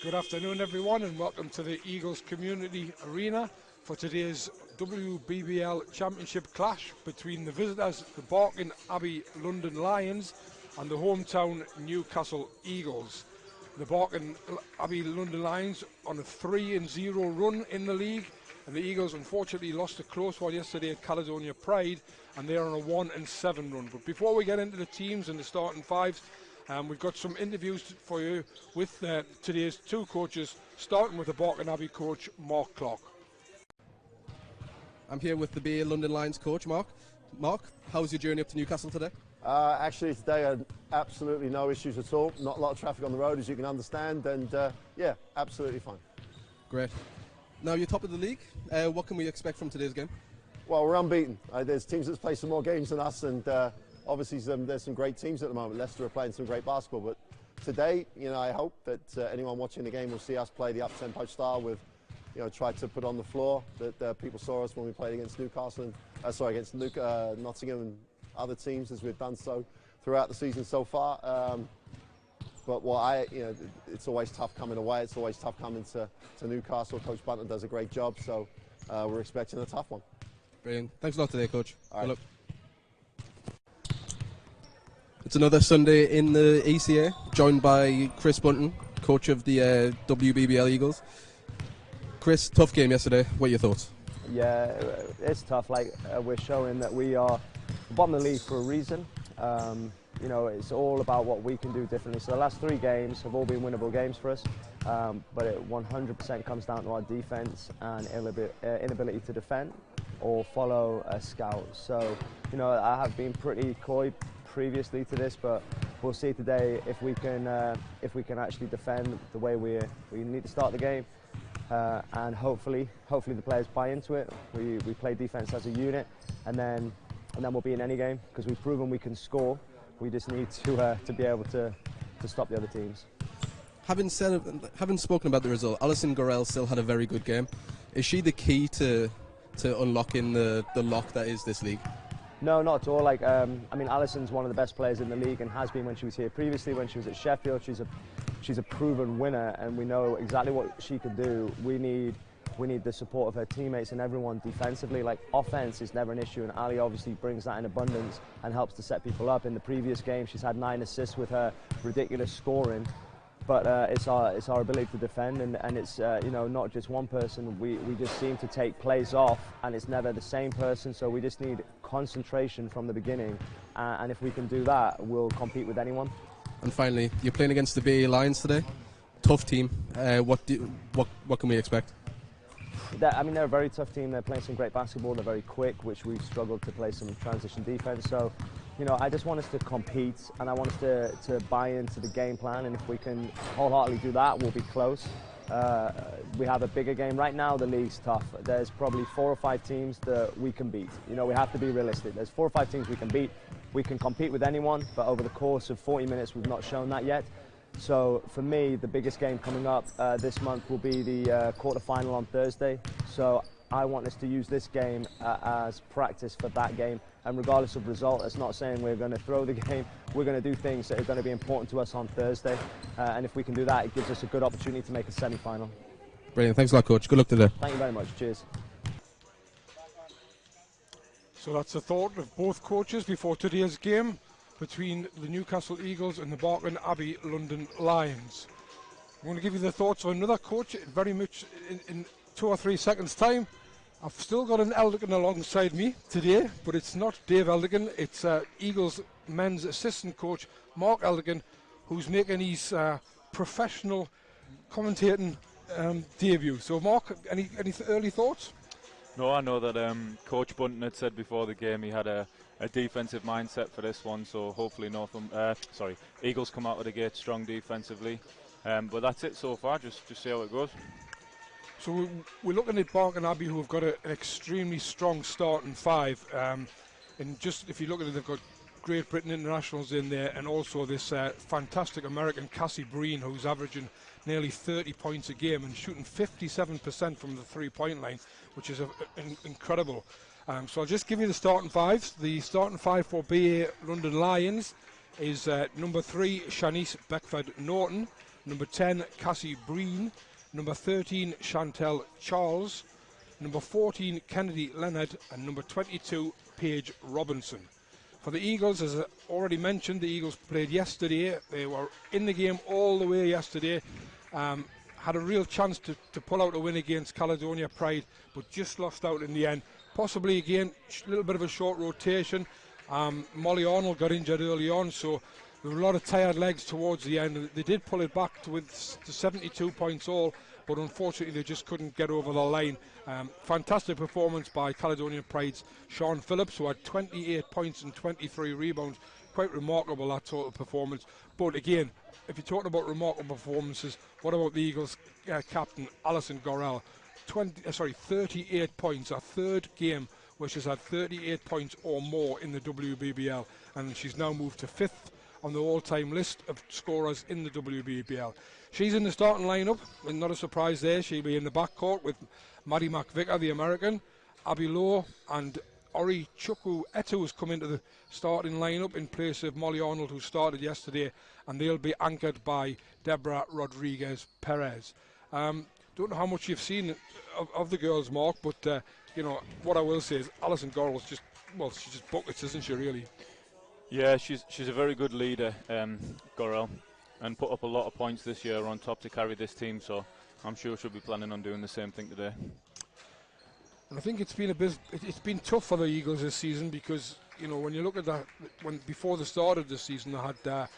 Good afternoon, everyone, and welcome to the Eagles Community Arena for today's WBBL Championship clash between the visitors, the Barking Abbey London Lions, and the hometown Newcastle Eagles. The Barking Abbey London Lions on a 3-0 run in the league, and the Eagles unfortunately lost a close one yesterday at Caledonia Pride, and they're on a 1-7 run. But before we get into the teams and the starting fives, we've got some interviews for you with today's two coaches, starting with the Barking Abbey coach, Mark Clark. I'm here with the BA London Lions coach, Mark. Mark, how was your journey up to Newcastle today? Actually, today I had absolutely no issues at all. Not a lot of traffic on the road, as you can understand, and yeah, absolutely fine. Great. Now you're top of the league. What can we expect from today's game? Well, we're unbeaten. There's teams that play some more games than us, and obviously there's some great teams at the moment. Leicester are playing some great basketball, but today, I hope that anyone watching the game will see us play the up-tempo style with, try to put on the floor that people saw us when we played against Newcastle, against Nottingham and other teams, as we've done so throughout the season so far. But it's always tough coming away. It's always tough coming to Newcastle. Coach Bunton does a great job, so we're expecting a tough one. Brilliant. Thanks a lot today, Coach. All right. Good luck. It's another Sunday in the ECA, joined by Chris Bunton, coach of the WBBL Eagles. Chris, tough game yesterday. What are your thoughts? Yeah, it's tough. We're showing that we are bottom of the league for a reason. It's all about what we can do differently. So the last 3 games have all been winnable games for us, but it 100% comes down to our defense and inability to defend or follow a scout. So, I have been pretty coy previously to this, but we'll see today if we can actually defend the way we need to start the game, and hopefully the players buy into it. We play defense as a unit, and then we'll be in any game because we've proven we can score. We just need to be able to stop the other teams. Having spoken about the result, Alison Gorell still had a very good game. Is she the key to unlocking the lock that is this league? No, not at all. Alison's one of the best players in the league and has been when she was here previously. When she was at Sheffield, she's a proven winner, and we know exactly what she can do. We need the support of her teammates and everyone defensively. Offense is never an issue, and Ali obviously brings that in abundance and helps to set people up. In the previous game, she's had 9 assists with her ridiculous scoring. But it's our ability to defend, and it's not just one person. We just seem to take plays off, and it's never the same person. So we just need concentration from the beginning, and if we can do that, we'll compete with anyone. And finally, you're playing against the BA Lions today. Tough team. What can we expect? They're a very tough team. They're playing some great basketball. They're very quick, which we've struggled to play some transition defense. So, I just want us to compete, and I want us to buy into the game plan. And if we can wholeheartedly do that, we'll be close. We have a bigger game right now. The league's tough. There's probably 4 or 5 teams that we can beat. We have to be realistic. There's 4 or 5 teams we can beat. We can compete with anyone, but over the course of 40 minutes, we've not shown that yet. So for me, the biggest game coming up this month will be the quarter-final on Thursday. So I want us to use this game as practice for that game. And regardless of result, it's not saying we're going to throw the game. We're going to do things that are going to be important to us on Thursday. And if we can do that, it gives us a good opportunity to make a semi-final. Brilliant. Thanks a lot, Coach. Good luck today. Thank you very much. Cheers. So that's the thought of both coaches before today's game between the Newcastle Eagles and the Barking Abbey London Lions. I'm going to give you the thoughts of another coach very much in 2 or 3 seconds time. I've still got an Eldigan alongside me today, but it's not Dave Eldigan, it's Eagles men's assistant coach Mark Eldigan, who's making his professional commentating debut. So Mark, any early thoughts? No, I know that Coach Bunton had said before the game he had a defensive mindset for this one, so hopefully Eagles come out of the gate strong defensively. But that's it so far, just see how it goes. So we're looking at Barking Abbey, who have got an extremely strong starting 5. And just if you look at it, they've got Great Britain internationals in there, and also this fantastic American Cassie Breen, who's averaging nearly 30 points a game and shooting 57% from the 3-point line, which is incredible. So I'll just give you the starting 5s. The starting 5 for BA London Lions is number 3, Shanice Beckford Norton. number 10, Cassie Breen, number 13, Chantel Charles, number 14, Kennedy Leonard, and number 22, Paige Robinson. For the Eagles, as I already mentioned, the Eagles played yesterday. They were in the game all the way yesterday. Had a real chance to pull out a win against Caledonia Pride, but just lost out in the end. Possibly again, a little bit of a short rotation. Molly Arnold got injured early on, so there were a lot of tired legs towards the end. They did pull it back to 72 points all, but unfortunately they just couldn't get over the line. Fantastic performance by Caledonia Pride's Sean Phillips, who had 28 points and 23 rebounds. Quite remarkable, that total performance. But again, if you're talking about remarkable performances, what about the Eagles captain Alison Gorell? 38 points, a third game where she's had 38 points or more in the WBBL, and she's now moved to 5th on the all-time list of scorers in the WBBL. She's in the starting lineup, and not a surprise there. She'll be in the backcourt with Maddie McVicker, the American, Abby Lowe, and Ori Chukwu Etu has come into the starting lineup in place of Molly Arnold, who started yesterday, and they'll be anchored by Deborah Rodriguez Perez. Don't know how much you've seen of the girls, Mark, but you know what I will say is Alison Gorell's just, well, she's just buckets, isn't she, really? Yeah, she's a very good leader, Gorell, and put up a lot of points this year on top to carry this team, so I'm sure she'll be planning on doing the same thing today. And I think it's been tough for the Eagles this season, because you know when you look at that, when before the start of the season they had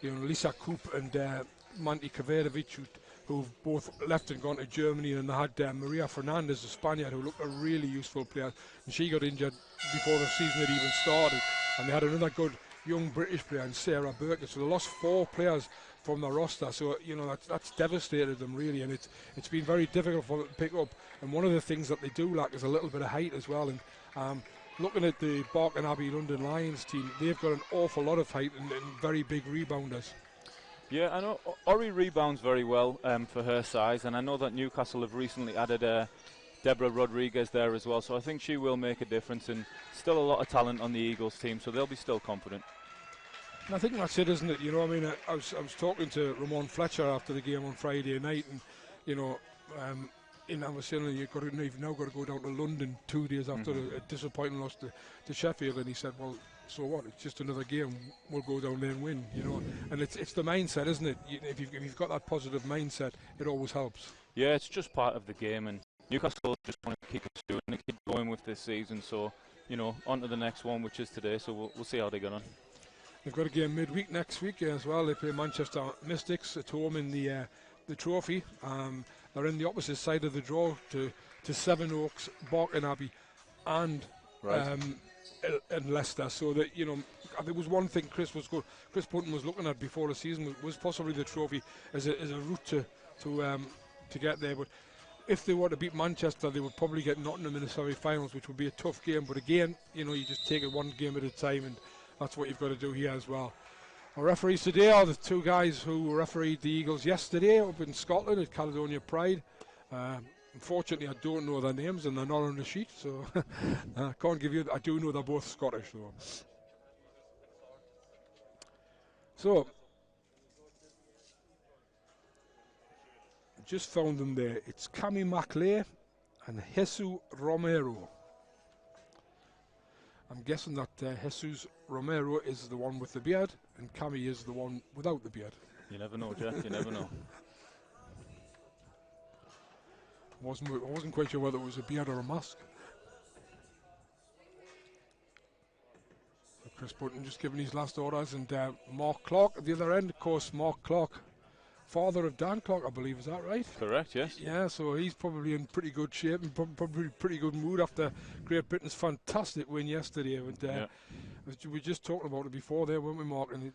Lisa Koop and Manti Kaverovic, who've both left and gone to Germany, and they had Maria Fernandez, the Spaniard, who looked a really useful player, and she got injured before the season had even started. And they had another good young British player, and Sarah Burkett. So they lost 4 players from the roster. So you know that's devastated them really, and it's been very difficult for them to pick up. And one of the things that they do lack is a little bit of height as well. And looking at the Barking Abbey London Lions team, they've got an awful lot of height and very big rebounders. Yeah, I know Ori rebounds very well for her size, and I know that Newcastle have recently added Deborah Rodriguez there as well, so I think she will make a difference, and still a lot of talent on the Eagles team, so they'll be still confident. And I think that's it, isn't it? You know, I mean, I was talking to Ramon Fletcher after the game on Friday night, and you know, I was saying you've now got to go down to London 2 days after a disappointing loss to Sheffield, and he said, well, so what? It's just another game. We'll go down there and win, you know. And it's the mindset, isn't it? If you've got that positive mindset, it always helps. Yeah, it's just part of the game, and Newcastle just want to keep us doing and keep going with this season. So, you know, on to the next one, which is today. So we'll see how they get on. They've got a game midweek next week as well. They play Manchester Mystics at home in the trophy. They're in the opposite side of the draw to Sevenoaks, Barking Abbey, and Leicester. So that, you know, there was one thing Chris Bunton was looking at before the season was possibly the trophy as a route to get there. But if they were to beat Manchester, they would probably get Nottingham in the semi-finals, which would be a tough game. But again, you know, you just take it one game at a time, and that's what you've got to do here as well. Our referees today are the 2 guys who refereed the Eagles yesterday up in Scotland at Caledonia Pride. Unfortunately, I don't know their names, and they're not on the sheet, so I can't give you. I do know they're both Scottish, though. So, just found them there. It's Cami MacLeay and Jesus Romero. I'm guessing that Jesus Romero is the one with the beard, and Cami is the one without the beard. You never know, Jeff. You never know. I wasn't quite sure whether it was a beard or a mask. So Chris Bunton just giving his last orders, and Mark Clark at the other end. Of course, Mark Clark, father of Dan Clark, I believe. Is that right? Correct, yes. Yeah, so he's probably in pretty good shape and probably pretty good mood after Great Britain's fantastic win yesterday. And we were just talking about it before there, weren't we, Mark? And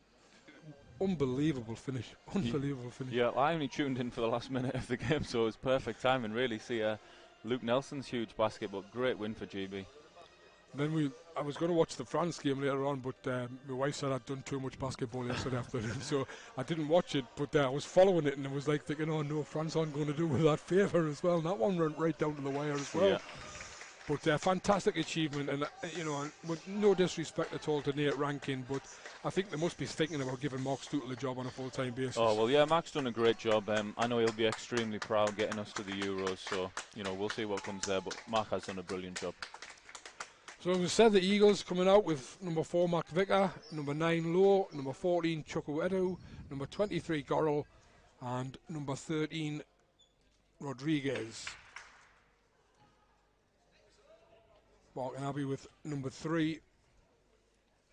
unbelievable finish. Unbelievable finish. Yeah, I only tuned in for the last minute of the game, so it was perfect timing, really. See Luke Nelson's huge basket, but great win for GB. Then I was going to watch the France game later on, but my wife said I'd done too much basketball yesterday afternoon, so I didn't watch it. But I was following it, and I was like thinking, oh no, France aren't going to do with that favour as well. And that one went right down to the wire as well. Yeah. But fantastic achievement, and and with no disrespect at all to Nate Rankin, but I think they must be thinking about giving Mark Stootle a job on a full-time basis. Oh, well, yeah, Mark's done a great job. I know he'll be extremely proud getting us to the Euros, so, we'll see what comes there, but Mark has done a brilliant job. So as we said, the Eagles coming out with number 4 Mark Vicker, number 9 Lowe, number 14 Chukwuedu, number 23 Gorrell, and number 13 Rodriguez. Barking Abbey with number 3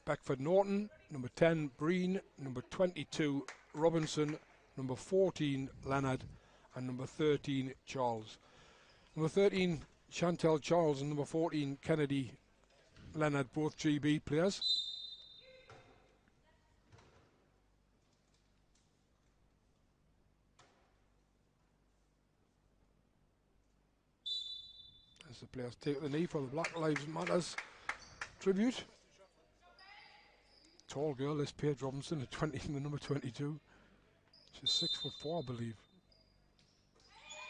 Beckford Norton, number 10 Breen, number 22 Robinson, number 14 Leonard, and number 13 Charles. Number 13 Chantel Charles and number 14 Kennedy Leonard, both GB players. As the players take the knee for the Black Lives Matters tribute. Tall girl, this Paige Robinson, the number 22. She's 6'4", I believe.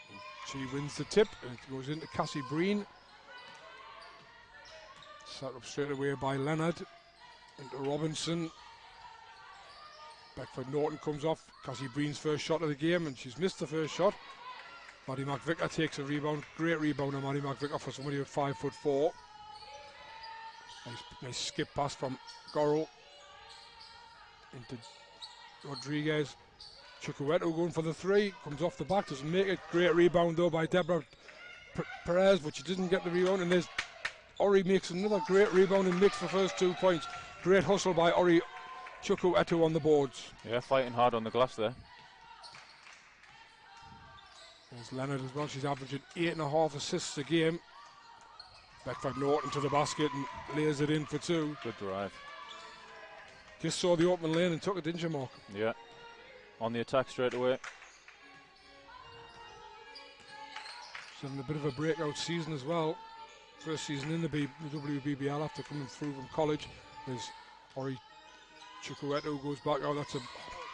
And she wins the tip, and it goes into Cassie Breen. Set up straight away by Leonard into Robinson. Beckford Norton comes off. Cassie Breen's first shot of the game, and she's missed the first shot. Maddie McVicker takes a rebound. Great rebound on Maddie McVicker for somebody with 5'4". Nice skip pass from Gorrell into Rodriguez. Chukwuedu going for the 3. Comes off the back, doesn't make it. Great rebound though by Deborah Perez, but she didn't get the rebound. And there's Ori makes another great rebound and makes the first 2 points. Great hustle by Ori Chukwuedu on the boards. Yeah, fighting hard on the glass there. There's Leonard as well. She's averaging 8.5 assists a game. Beckford Norton to the basket and lays it in for 2. Good drive. Just saw the open lane and took it, didn't you, Mark? Yeah. On the attack straight away. She's having a bit of a breakout season as well. First season in the WBBL after coming through from college. There's Ori Chukwuedu goes back out. That's a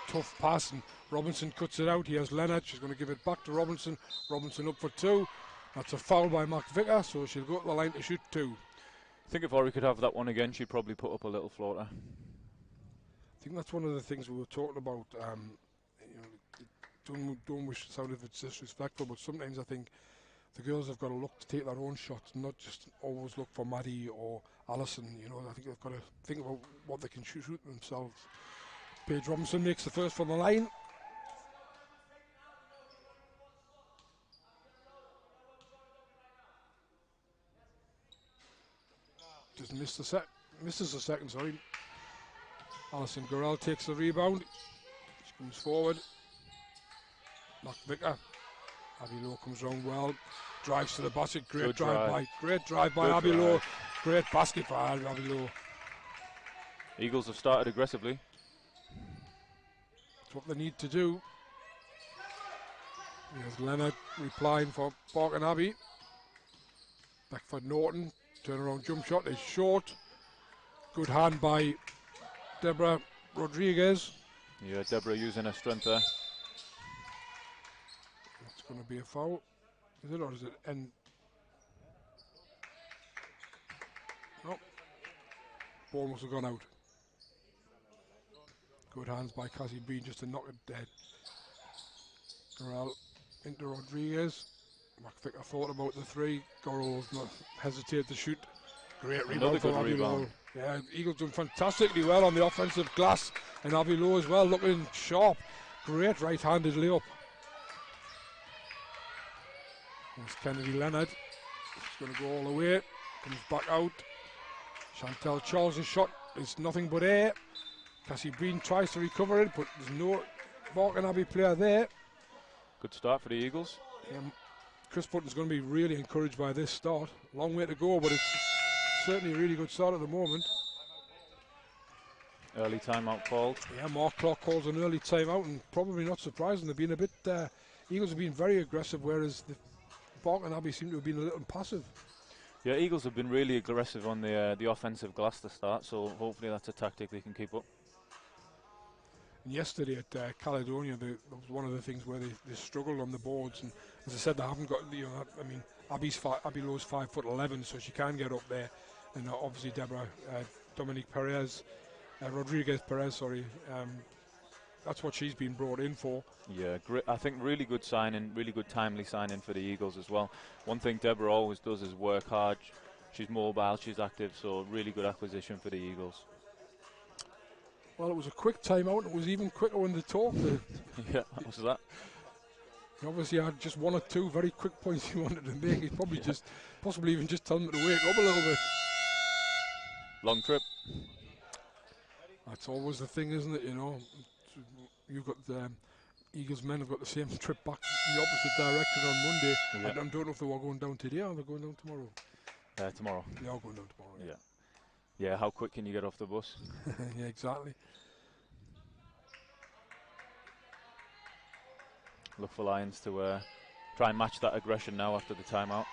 tough pass, and Robinson cuts it out. He has Leonard. She's going to give it back to Robinson. Robinson up for 2. That's a foul by Mark Vicker, so she'll go to the line to shoot 2. I think if Ori could have that one again, she'd probably put up a little floater. I think that's one of the things we were talking about. Don't wish to sound if it's disrespectful, but sometimes I think the girls have got to look to take their own shots, not just always look for Maddie or Alison. I think they've got to think about what they can shoot themselves. Paige Robinson makes the first from the line. Just misses the second, sorry. Alison Gorrell takes the rebound. She comes forward. Mark Vicker. Abby Lowe comes round well. Drives to the basket. Great drive by Abby Lowe. Great basket for Abby Lowe. Eagles have started aggressively. That's what they need to do. Here's Leonard replying for Barking Abbey. Beckford Norton. Turnaround jump shot is short. Good hand by Deborah Rodriguez. Yeah, Deborah using her strength there. That's going to be a foul. Is it, or is it end? Nope. Ball must have gone out. Good hands by Cassie Breen just to knock it dead. Gorrell into Rodriguez. McVicker thought about the 3. Gorrell was not hesitate to shoot. Great rebound for Abby Lowe. Yeah, Eagles doing fantastically well on the offensive glass, and Abby Lowe as well looking sharp. Great right-handed layup. There's Kennedy Leonard. She's going to go all the way. Comes back out. Chantel Charles' shot is nothing but air. Cassie Breen tries to recover it, but there's no Barking Abbey player there. Good start for the Eagles. Chris Button's going to be really encouraged by this start. Long way to go, but it's certainly a really good start at the moment. Early timeout called. Yeah, Mark Clark calls an early timeout, and probably not surprising. They've been a bit, Eagles have been very aggressive, whereas the Barking Abbey seem to have been a little passive. Yeah, Eagles have been really aggressive on the offensive glass to start, so hopefully that's a tactic they can keep up. And yesterday at Caledonia, that was one of the things where they struggled on the boards, and as I said, they haven't got, Abby Lowe's 5'11", so she can get up there. And obviously Rodriguez Perez, sorry. That's what she's been brought in for. Yeah, I think really good signing, really good timely signing for the Eagles as well. One thing Deborah always does is work hard. She's mobile, she's active, so really good acquisition for the Eagles. Well, it was a quick timeout. It was even quicker when they talked. Yeah, what was that? He obviously had just one or two very quick points he wanted to make. He's probably possibly even just telling them to wake up a little bit. Long trip. That's always the thing, isn't it? You know, you've got the Eagles men have got the same trip back in the opposite direction on Monday. Yeah. I don't know if they were going down today or they're going down tomorrow. Tomorrow. They are going down tomorrow. Yeah. Yeah, how quick can you get off the bus? Yeah, exactly. Look for Lions to try and match that aggression now after the timeout.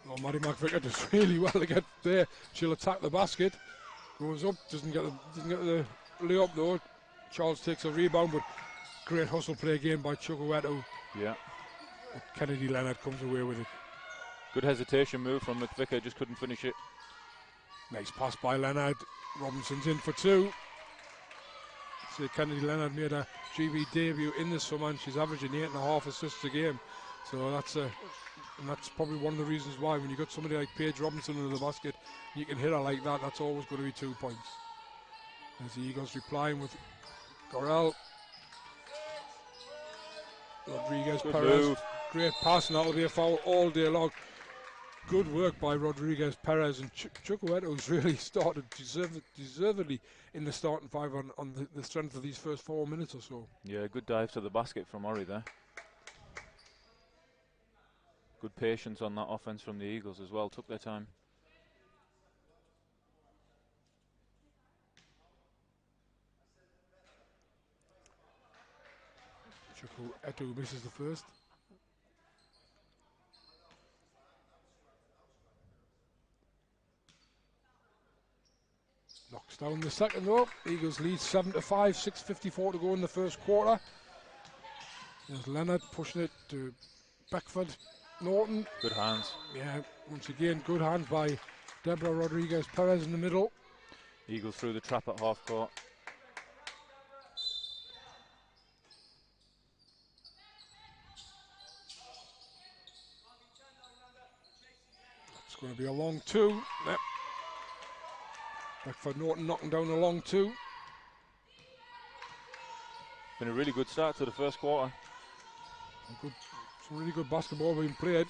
Oh, Maddie McVicker does really well to get there. She'll attack the basket. Goes up, doesn't get the layup though. Charles takes a rebound, but great hustle play again by Chukwueto. Yeah. But Kennedy Leonard comes away with it. Good hesitation move from McVicker, just couldn't finish it. Nice pass by Leonard. Robinson's in for two. So Kennedy Leonard made a GB debut in the summer and she's averaging 8.5 assists a game. So that's probably one of the reasons why when you got somebody like Paige Robinson under the basket, you can hit her like that, that's always going to be 2 points. As the Eagles replying with Gorel. Rodriguez Perez. Great pass, and that'll be a foul all day long. Good work by Rodriguez Perez, and Chukwueto's really started deservedly in the starting five on the strength of these first 4 minutes or so. Yeah, good dive to the basket from Ori there. Good patience on that offense from the Eagles as well, took their time. Chukwueto misses the first. Knocks down the second though. Eagles lead 7-5, 6:54 to go in the first quarter. There's Leonard pushing it to Beckford. Norton. Good hands. Yeah, once again, good hands by Deborah Rodriguez Perez in the middle. Eagles through the trap at half court. It's going to be a long two. Yep. Beckford Norton knocking down a long two. Been a really good start to the first quarter. Some really good basketball being played.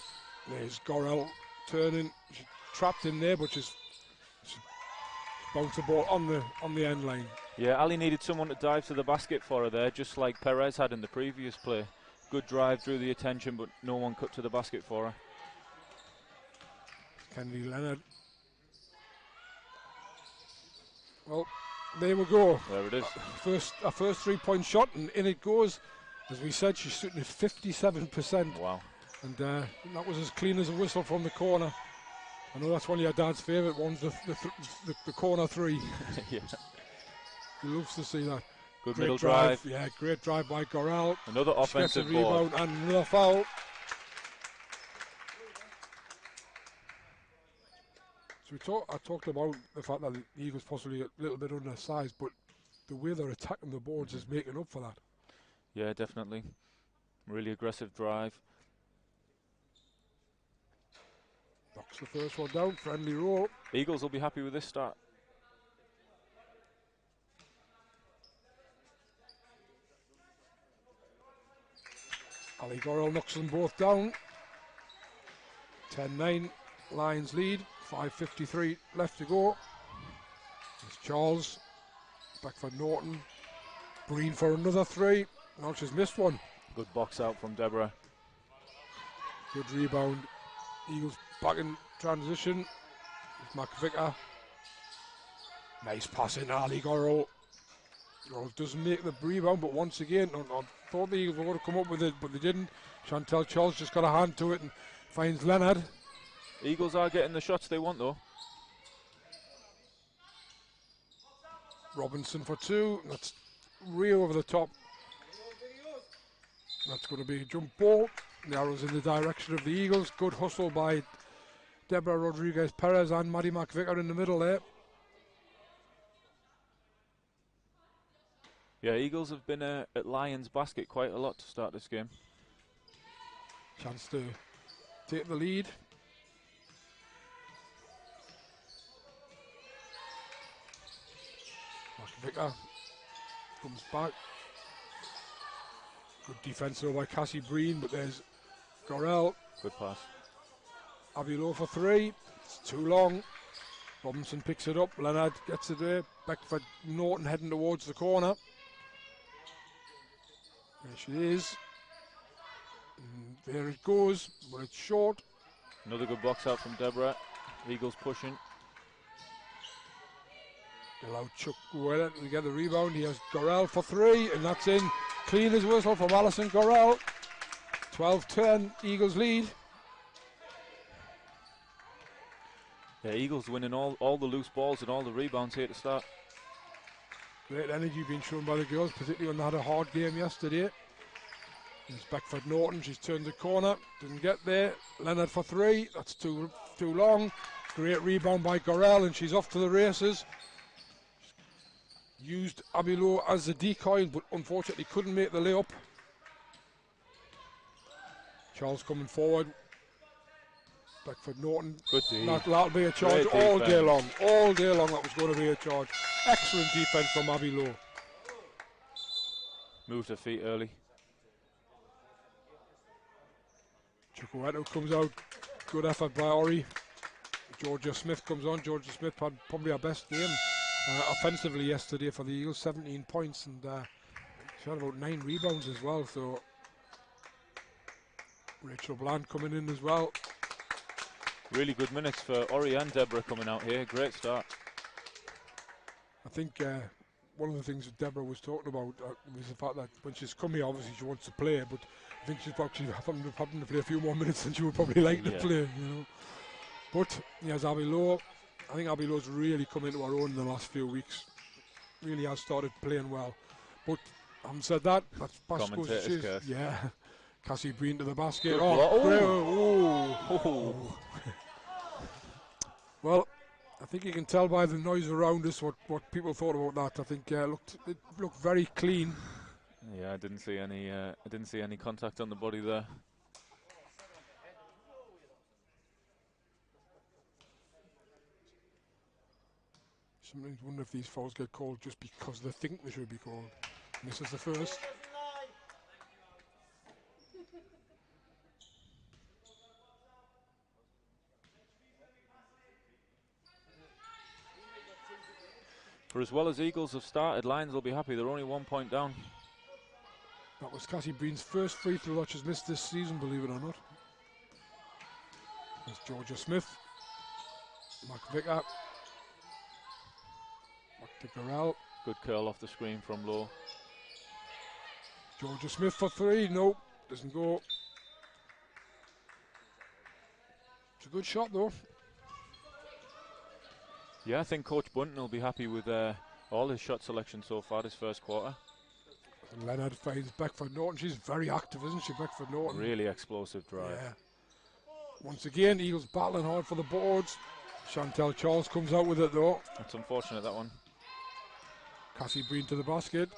There's Gorel turning. She's trapped in there, but she's bounced the ball on the end line. Yeah, Ali needed someone to dive to the basket for her there, just like Perez had in the previous play. Good drive, drew the attention, but no one cut to the basket for her. Kennedy Leonard. Well, there we go. There it is. A first 3-point shot, and in it goes. As we said, she's shooting at 57%. Wow. And that was as clean as a whistle from the corner. I know that's one of your dad's favourite ones, the corner three. Yeah. He loves to see that. Good great middle drive. Yeah, great drive by Gorel. Another offensive rebound and another foul. So I talked about the fact that the Eagles possibly a little bit undersized, but the way they're attacking the boards is making up for that. Yeah, definitely. Really aggressive drive. Knocks the first one down, friendly roll. Eagles will be happy with this start. Ali Gorel knocks them both down. 10-9, Lions lead. 5:53 left to go. It's Charles. Back for Norton. Breen for another three. Now she's missed one. Good box out from Deborah. Good rebound. Eagles back in transition. It's McVicker. Nice pass in Ali Gorel. Gorel doesn't make the rebound, but once again, I thought the Eagles were going to come up with it, but they didn't. Chantel Charles just got a hand to it and finds Leonard. Eagles are getting the shots they want though. Robinson for two. That's real over the top. That's going to be a jump ball. The arrow's in the direction of the Eagles. Good hustle by Deborah Rodriguez-Perez and Maddie McVicker in the middle there. Yeah, Eagles have been at Lions basket quite a lot to start this game. Chance to take the lead. McVicker comes back. Good defense though by Cassie Breen, but there's Gorell. Good pass. Abby Lowe for three. It's too long. Robinson picks it up. Leonard gets it there. Beckford Norton heading towards the corner. There she is. And there it goes, but it's short. Another good box out from Deborah. Eagles pushing. Allow Chuck Weller to get the rebound. He has Gorell for three, and that's in. Clean as whistle from Alison Gorell. 12-10, Eagles lead. Yeah, Eagles winning all the loose balls and all the rebounds here to start. Great energy being shown by the girls, particularly when they had a hard game yesterday. There's Beckford Norton, she's turned the corner, didn't get there. Leonard for three, that's too long. Great rebound by Gorell, and she's off to the races. Used Abby Lowe as a decoy, but unfortunately couldn't make the layup. Charles coming forward. Beckford Norton. Good D. That'll be a charge Great all defense. day long. All day long that was going to be a charge. Excellent defense from Abby Lowe. Moved her feet early. Chukwueto comes out. Good effort by Ori. Georgia Smith comes on. Georgia Smith had probably her best game offensively yesterday for the Eagles. 17 points, and she had about 9 rebounds as well. So Rachel Bland coming in as well. Really good minutes for Ori and Deborah coming out here. Great start. I think one of the things that Deborah was talking about was the fact that when she's come here, obviously she wants to play, but I think she's probably having to play a few more minutes than she would probably like to play, you know. But yes, Abby Lowe, I think Abby Lowe's really come into her own in the last few weeks. Really has started playing well. But having said that, that's Commentator's curse. yeah. Cassie Breen to the basket. Good Oh. Well, I think you can tell by the noise around us what people thought about that. I think it looked very clean. Yeah, I didn't see any contact on the body there. Sometimes wonder if these fouls get called just because they think they should be called. And this is the first. For as well as Eagles have started, Lions will be happy. They're only 1 point down. That was Cassie Breen's first free throw that she's missed this season, believe it or not. There's Georgia Smith. McVicker. Back to Gorell. Good curl off the screen from Lowe. Georgia Smith for three. Nope, doesn't go. It's a good shot though. Yeah, I think Coach Bunton will be happy with all his shot selection so far this first quarter. And Leonard finds Beckford Norton. She's very active, isn't she, Beckford Norton? Really explosive drive. Yeah. Once again, Eagles battling hard for the boards. Chantel Charles comes out with it though. That's unfortunate, that one. Cassie Breen to the basket.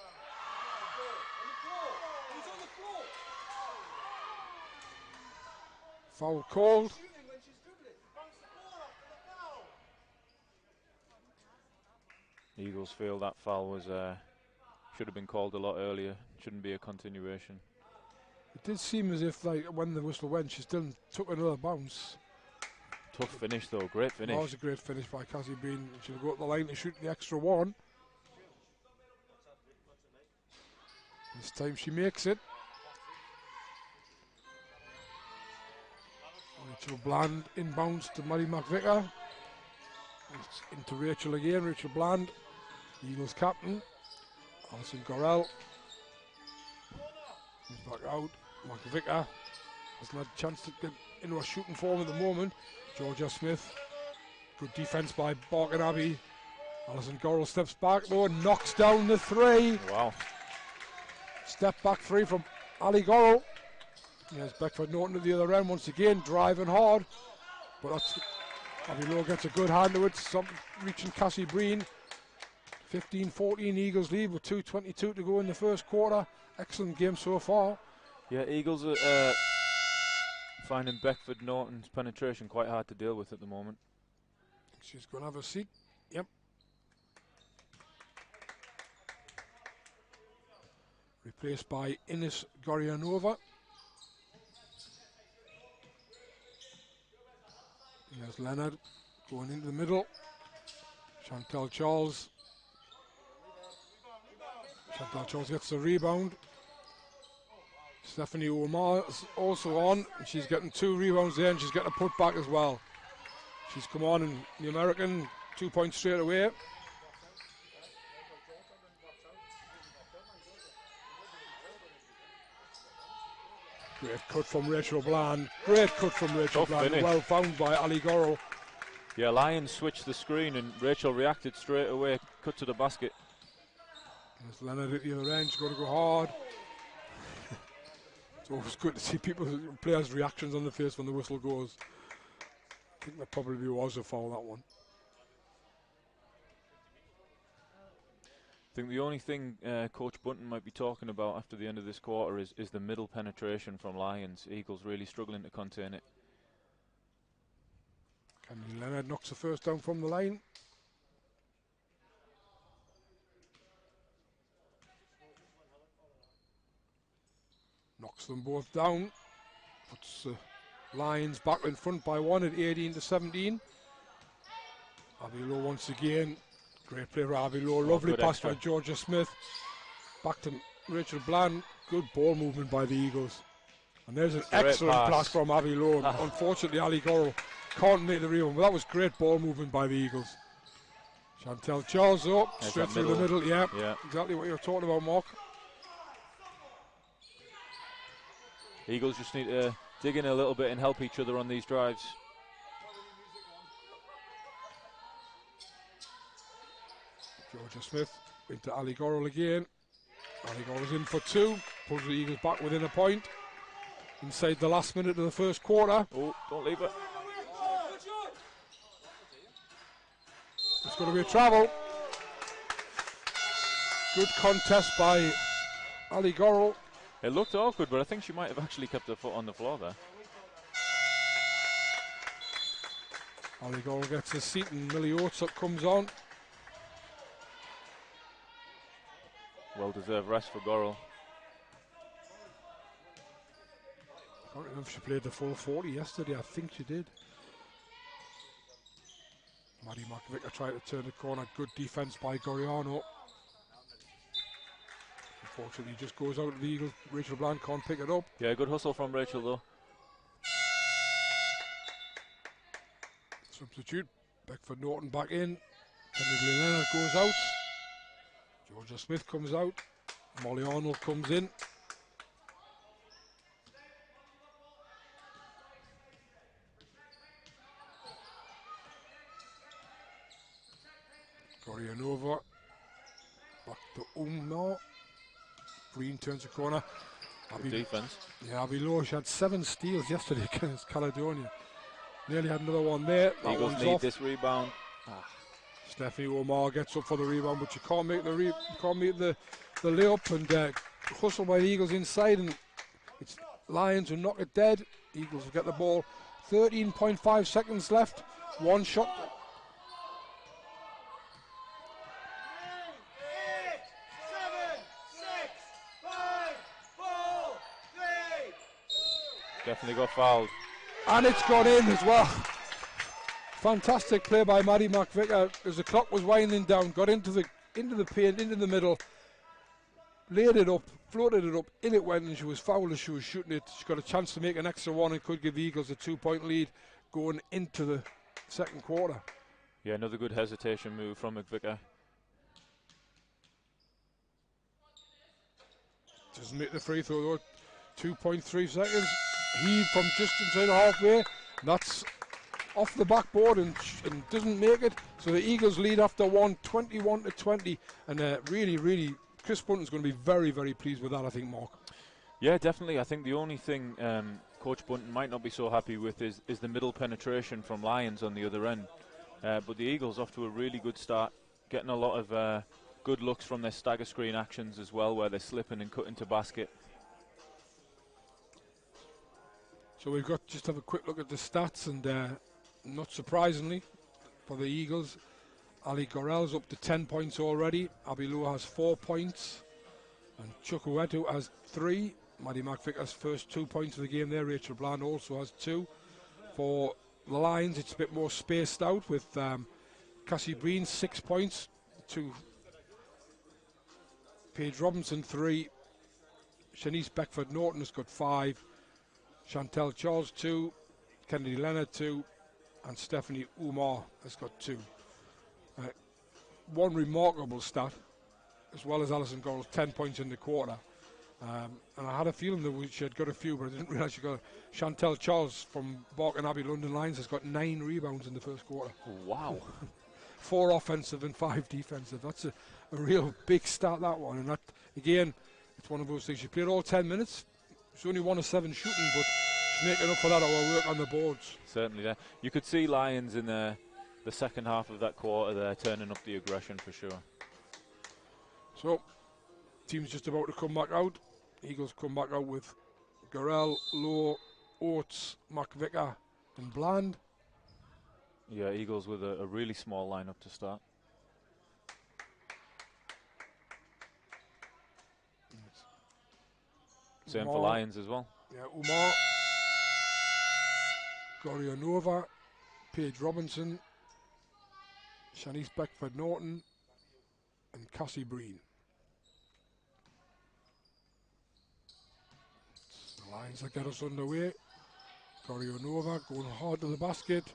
Foul called. Eagles feel that foul was should have been called a lot earlier. Shouldn't be a continuation. It did seem as if, like, when the whistle went, she still took another bounce. Tough finish though, great finish. That was a great finish by Cassie Breen. She'll go up the line to shoot the extra one. This time she makes it. Rachel Bland inbounds to Maddie McVicker. It's into Rachel again, Rachel Bland, Eagles captain. Alison Gorell. He's back out. McVicker hasn't had a chance to get into a shooting form at the moment. Georgia Smith. Good defense by Barkin Abbey. Alison Gorell steps back though and knocks down the three. Wow. Step back three from Ali Gorell. There's Beckford Norton at the other end once again, driving hard. But that's Abbey Lowe gets a good hand to it. Reaching Cassie Breen. 15-14 Eagles lead with 2:22 to go in the first quarter. Excellent game so far. Yeah, Eagles are finding Beckford Norton's penetration quite hard to deal with at the moment. She's going to have a seat. Yep. Replaced by Ines Gorianova. There's Leonard going into the middle. Chantal Charles. Chantal Charles gets the rebound. Stephanie Omar is also on. And she's getting 2 rebounds there, and she's getting a put back as well. She's come on in the American, 2 points straight away. Great cut from Rachel Bland. Great cut from Rachel Bland. Finish. Well found by Ali Goro. Yeah, Lions switched the screen and Rachel reacted straight away, cut to the basket. There's Leonard at the other end. She's going to go hard. It's always good to see players' reactions on the face when the whistle goes. I think that probably was a foul, that one. I think the only thing Coach Bunton might be talking about after the end of this quarter is the middle penetration from Lions. Eagles really struggling to contain it. Candy Leonard knocks the first down from the line. Knocks them both down. Puts Lions back in front by 1 at 18-17. Abbey Lowe once again. Great play for Abbey Lowe. Lovely pass by Georgia Smith. Back to Rachel Bland. Good ball movement by the Eagles. And there's an excellent pass from Abbey Lowe. Unfortunately, Ali Goro can't make the rebound, but that was great ball movement by the Eagles. Chantel Charles up, straight through the middle. Yeah, exactly what you're talking about, Mark. Eagles just need to dig in a little bit and help each other on these drives. Georgia Smith into Ali Goro again. Ali Goro's in for 2. Pulls the Eagles back within a point. Inside the last minute of the first quarter. Oh, don't leave it. It's going to be a travel. Good contest by Ali Goro. It looked awkward, but I think she might have actually kept her foot on the floor there. Ali Goro gets his seat and Millie Oates comes on. Well-deserved rest for Goro. I can't remember if she played the full 40 yesterday. I think she did. Maddie McVicker tried to turn the corner. Good defense by Goriano. Unfortunately, just goes out of the Eagles. Rachel Bland can't pick it up. Yeah, good hustle from Rachel, though. Substitute. Beckford Norton back in. Kennedy Leonard goes out. Georgia Smith comes out. Molly Arnold comes in. Gorianova. Back to now. Green turns the corner. Good defense. Yeah, Abbey Lowe, she had 7 steals yesterday against Caledonia. Nearly had another one there. That Eagles one's need off. this rebound. Stephanie Omar gets up for the rebound, but she can't make the layup, and hustle by the Eagles inside, and it's Lions who knock it dead. Eagles will get the ball. 13.5 seconds left. One shot. Definitely got fouled. And it's gone in as well. Fantastic play by Maddie McVicker as the clock was winding down. Got into the paint, into the middle, laid it up, floated it up, in it went, and she was fouled as she was shooting it. She got a chance to make an extra one and could give the Eagles a 2-point lead going into the second quarter. Yeah, another good hesitation move from McVicker. Doesn't make the free throw though. 2.3 seconds. Heave from just inside the halfway. That's off the backboard and doesn't make it. So the Eagles lead after 1, 21-20. And really, Chris Bunton's going to be very, very pleased with that, I think, Mark. Yeah, definitely. I think the only thing Coach Bunton might not be so happy with is the middle penetration from Lions on the other end. But the Eagles off to a really good start, getting a lot of good looks from their stagger screen actions as well, where they're slipping and cutting to basket. So we've got just have a quick look at the stats, and not surprisingly for the Eagles, Ali Gorel's up to 10 points already. Abilu has 4 points, and Chukwuetu has 3. Maddie McVicker's first 2 points of the game there. Rachel Bland also has 2. For the Lions, it's a bit more spaced out with Cassie Breen 6 points, 2. Paige Robinson 3. Shanice Beckford-Norton has got 5. Chantel Charles 2. Kennedy Leonard 2. And Stephanie Umar has got 2. One remarkable stat, as well as Alison Gorrell's 10 points in the quarter. And I had a feeling that she had got a few, but I didn't realise she got Chantel Charles from Barking Abbey London Lions has got 9 rebounds in the first quarter. Wow. 4 offensive and 5 defensive. That's a real big stat, that one. And that, again, it's one of those things. She played all 10 minutes. She's only 1 of 7 shooting, but she's making up for that our work on the boards. Certainly there. You could see Lions in the second half of that quarter there, turning up the aggression for sure. So, team's just about to come back out. Eagles come back out with Gorell, Lowe, Oates, McVicker and Bland. Yeah, Eagles with a really small lineup to start. Same for Lions as well. Yeah, Umar, Gorionova, Paige Robinson, Shanice Beckford-Norton and Cassie Breen. The Lions that get us underway. Gorionova going hard to the basket.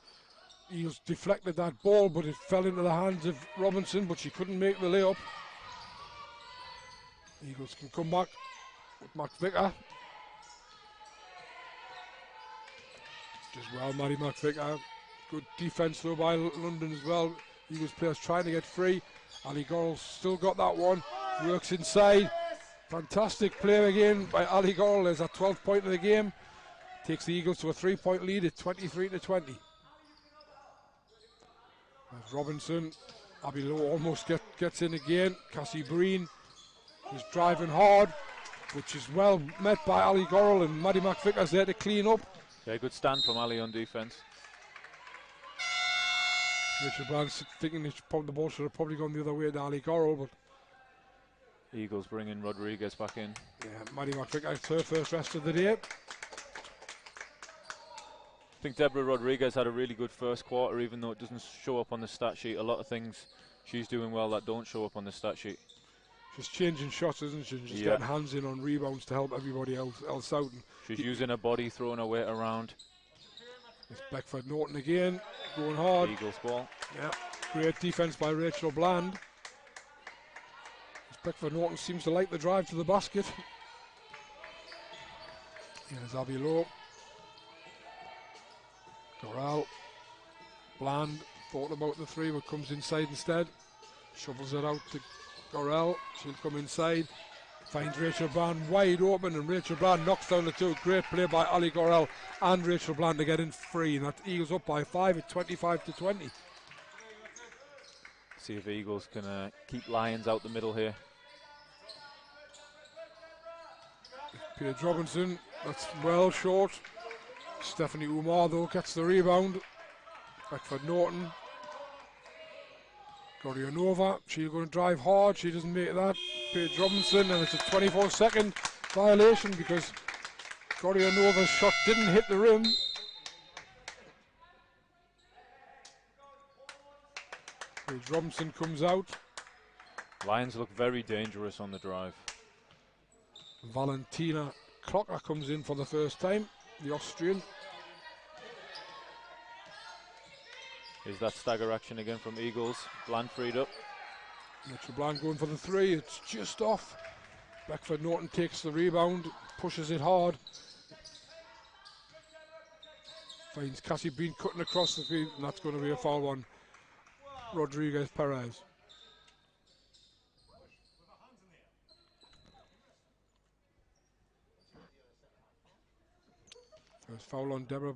Eagles deflected that ball, but it fell into the hands of Robinson, but she couldn't make the layup. Eagles can come back with McVicker. Just well, Maddie McVicker. Good defense though by London as well. Eagles players trying to get free. Ali Gorrell still got that one. Works inside. Fantastic play again by Ali Gorrell. There's a 12th point of the game. Takes the Eagles to a 3-point lead at 23-20. There's Robinson. Abby Lowe almost gets in again. Cassie Breen is driving hard, which is well met by Ali Gorrell, and Maddie McVicker's there to clean up. Yeah, good stand from Ali on defense. Richard Brown's thinking the ball should have probably gone the other way to Ali Gorrell, but Eagles bringing Rodriguez back in. yeah, Maddie McVicker, it's her first rest of the day. I think Deborah Rodriguez had a really good first quarter, even though it doesn't show up on the stat sheet. A lot of things she's doing well that don't show up on the stat sheet. She's changing shots, isn't she? Just getting hands in on rebounds to help everybody else out. And she's using her body, throwing her weight around. It's Beckford-Norton again, going hard. Eagles ball. Yeah, great defense by Rachel Bland. Beckford-Norton seems to like the drive to the basket. Here's Abby Lowe. Gorell. Bland thought about the 3, but comes inside instead. Shovels it out to Gorell. She'll come inside. Finds Rachel Bland wide open, and Rachel Bland knocks down the 2. Great play by Ali Gorell and Rachel Bland to get in free. And that Eagles up by 5 at 25-20. See if Eagles can keep Lions out the middle here. Paige Robinson, that's well short. Stephanie Umar though gets the rebound. Beckford-Norton. Gorionova, she's going to drive hard, she doesn't make that. Paige Robinson, and it's a 24-second violation because Gorionova's shot didn't hit the rim. Paige Robinson comes out. Lions look very dangerous on the drive. Valentina Klocker comes in for the first time, the Austrian. Is that stagger action again from Eagles? Bland freed up. Mitchell Bland going for the 3, it's just off. Beckford-Norton takes the rebound, pushes it hard. Finds Cassie Bean cutting across the field, and that's going to be a foul on Rodriguez Perez. First foul on Deborah.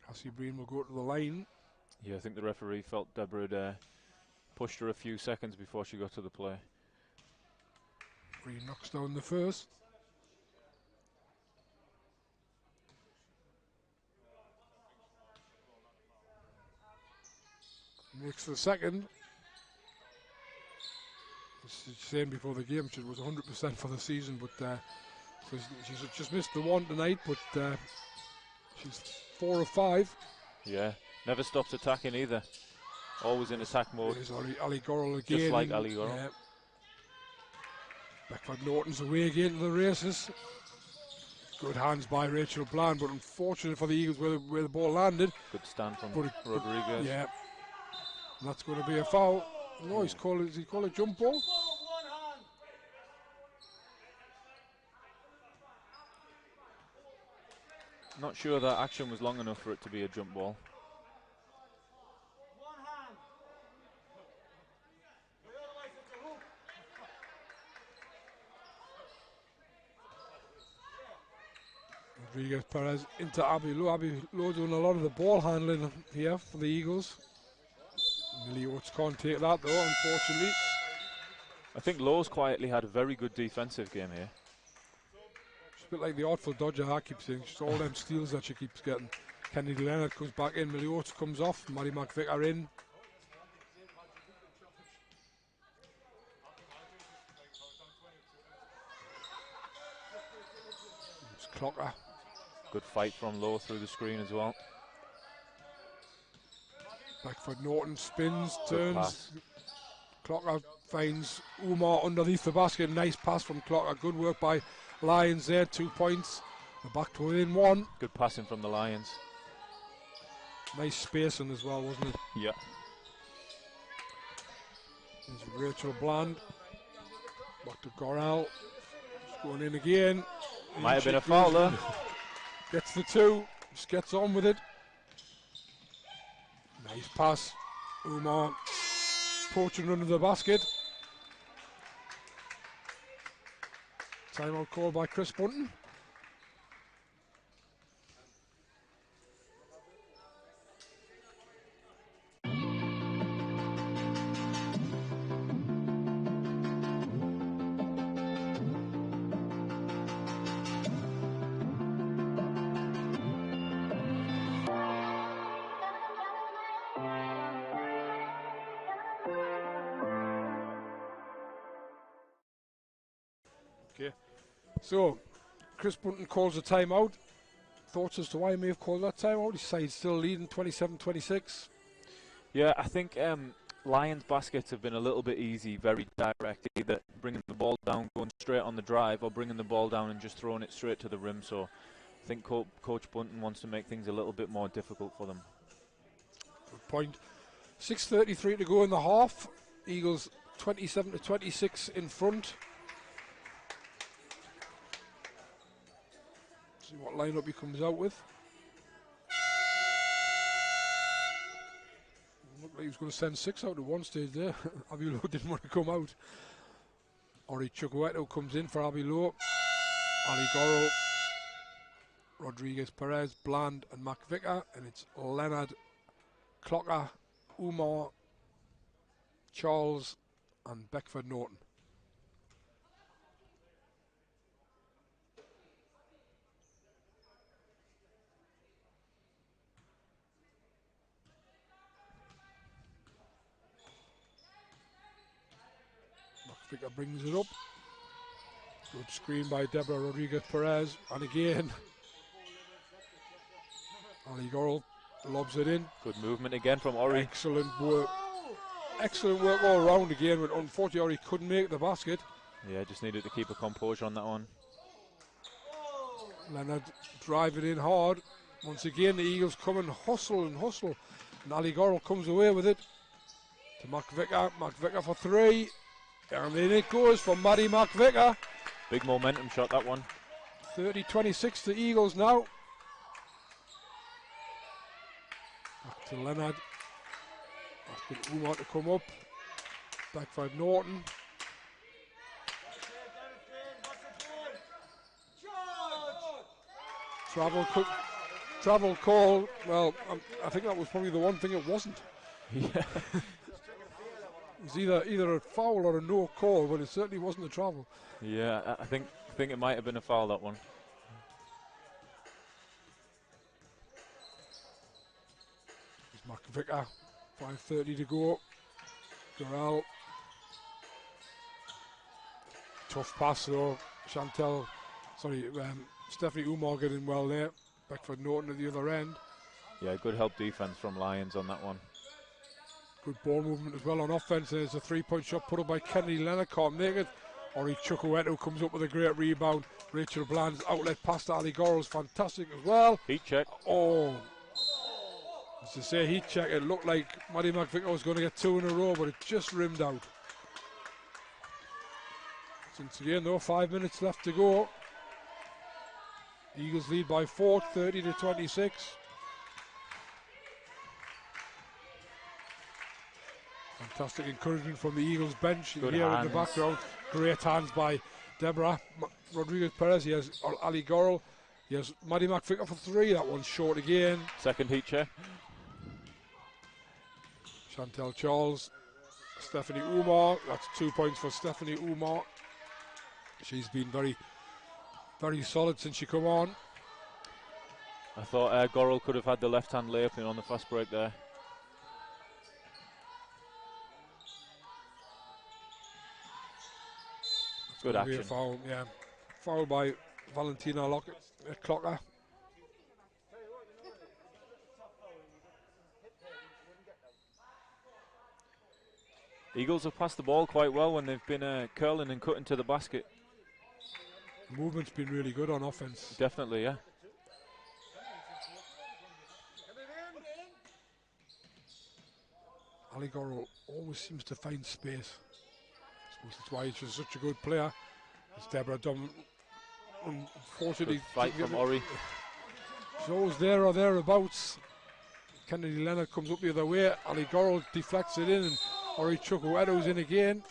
Cassie Breen will go to the line. Yeah, I think the referee felt Deborah had pushed her a few seconds before she got to the play. Breen knocks down the first. Makes the second. Saying before the game she was 100% for the season, but so she's just missed the one tonight, but she's 4 of 5. Yeah, never stops attacking either. Always in attack mode. There's Ali Gorrell again. Just like Ali Gorrell. Yeah. Beckford Norton's away again to the races. Good hands by Rachel Bland, but unfortunate for the Eagles where the ball landed. Good stand from Rodriguez. Yeah. And that's going to be a foul. No, he's called a jump ball? Not sure that action was long enough for it to be a jump ball. Rodriguez Perez into Abby Lowe. Abby Lowe doing a lot of the ball handling here for the Eagles. Millie Oates can't take that though, unfortunately. I think Lowe's quietly had a very good defensive game here. She's a bit like the Artful Dodger, I keep saying. Just all them steals that she keeps getting. Kennedy Leonard comes back in, Millie Oates comes off, Maddie McVicker in. It's Clocker. Good fight from Lowe through the screen as well. Beckford Norton spins, Good turns. pass. Clocker finds Umar underneath the basket. Nice pass from Clocker. Good work by Lions there. 2 points. They're back to within 1. Good passing from the Lions. Nice spacing as well, wasn't it? Yeah. There's Rachel Bland. Back to Gorrell. Just going in again. Might have been a foul there. Gets the 2. Just gets on with it. Nice pass. Umar poaching under the basket. Timeout call by Chris Bunton. Okay. So, Chris Bunton calls a timeout. Thoughts as to why he may have called that timeout? His side's still leading 27-26. Yeah, I think Lions baskets have been a little bit easy, very direct, either bringing the ball down, going straight on the drive, or bringing the ball down and just throwing it straight to the rim. So I think Coach Bunton wants to make things a little bit more difficult for them. Good point. 6:33 to go in the half. Eagles 27-26 in front. See what lineup he comes out with. Looked like he was going to send 6 out at one stage there. Abby Lowe didn't want to come out. Ori Chukwueto comes in for Abby Lowe. Ali Gorrell, Rodriguez Perez, Bland and McVicker. And it's Leonard, Clocker, Umar, Charles and Beckford Norton. McVicker brings it up. Good screen by Deborah Rodriguez Perez. And again, Ali Gorrell lobs it in. Good movement again from Ori. Excellent work. Excellent work all around again, but unfortunately Ori couldn't make the basket. Yeah, just needed to keep a composure on that one. Leonard driving in hard. Once again, the Eagles come and hustle. And Ali Gorrell comes away with it. To McVicker. McVicker for 3. And in it goes for Maddie McVicker. Big momentum shot, that one. 30-26 to Eagles now. Back to Leonard. Asking Umar to come up. Beckford Norton. Travel call. Well, I think that was probably the one thing it wasn't. Yeah. It was either a foul or a no call, but it certainly wasn't a travel. Yeah, I think it might have been a foul, that one. It's McVicker, 5:30 to go. Corral. Tough pass though. Stephanie Umar getting well there. Beckford Norton at the other end. Yeah, good help defense from Lions on that one. Good ball movement as well on offense. There's a 3-point shot put up by Kennedy Leonard. Can't make it. Ori Chukwuetu comes up with a great rebound. Rachel Bland's outlet pass to Ali Goral's fantastic as well. Heat check. Oh. As to say heat check, it looked like Maddie McVicker was going to get 2 in a row, but it just rimmed out. Since again though, 5 minutes left to go. Eagles lead by 4, 30 to 26. Fantastic encouragement from the Eagles bench. Good here hands. In the background. Great hands by Deborah Rodriguez Perez. He has Ali Goral. He has Maddie McVicker for 3. That one's short again. Second heat check. Chantel Charles. Stephanie Umar. That's 2 points for Stephanie Umar. She's been very, very solid since she come on. I thought Goral could have had the left-hand layup in on the fast break there. Good action. Foul, yeah. Foul by Valentina Clocker. Eagles have passed the ball quite well when they've been curling and cutting to the basket. The movement's been really good on offense. Definitely, yeah. Ali Goro always seems to find space. I suppose that's why he's such a good player. It's Deborah Dunn. Unfortunately, Good fight from Ori. She's always there or thereabouts. Kennedy Leonard comes up the other way. Ali Goro deflects it in, and Ori Chukwuetu's in again.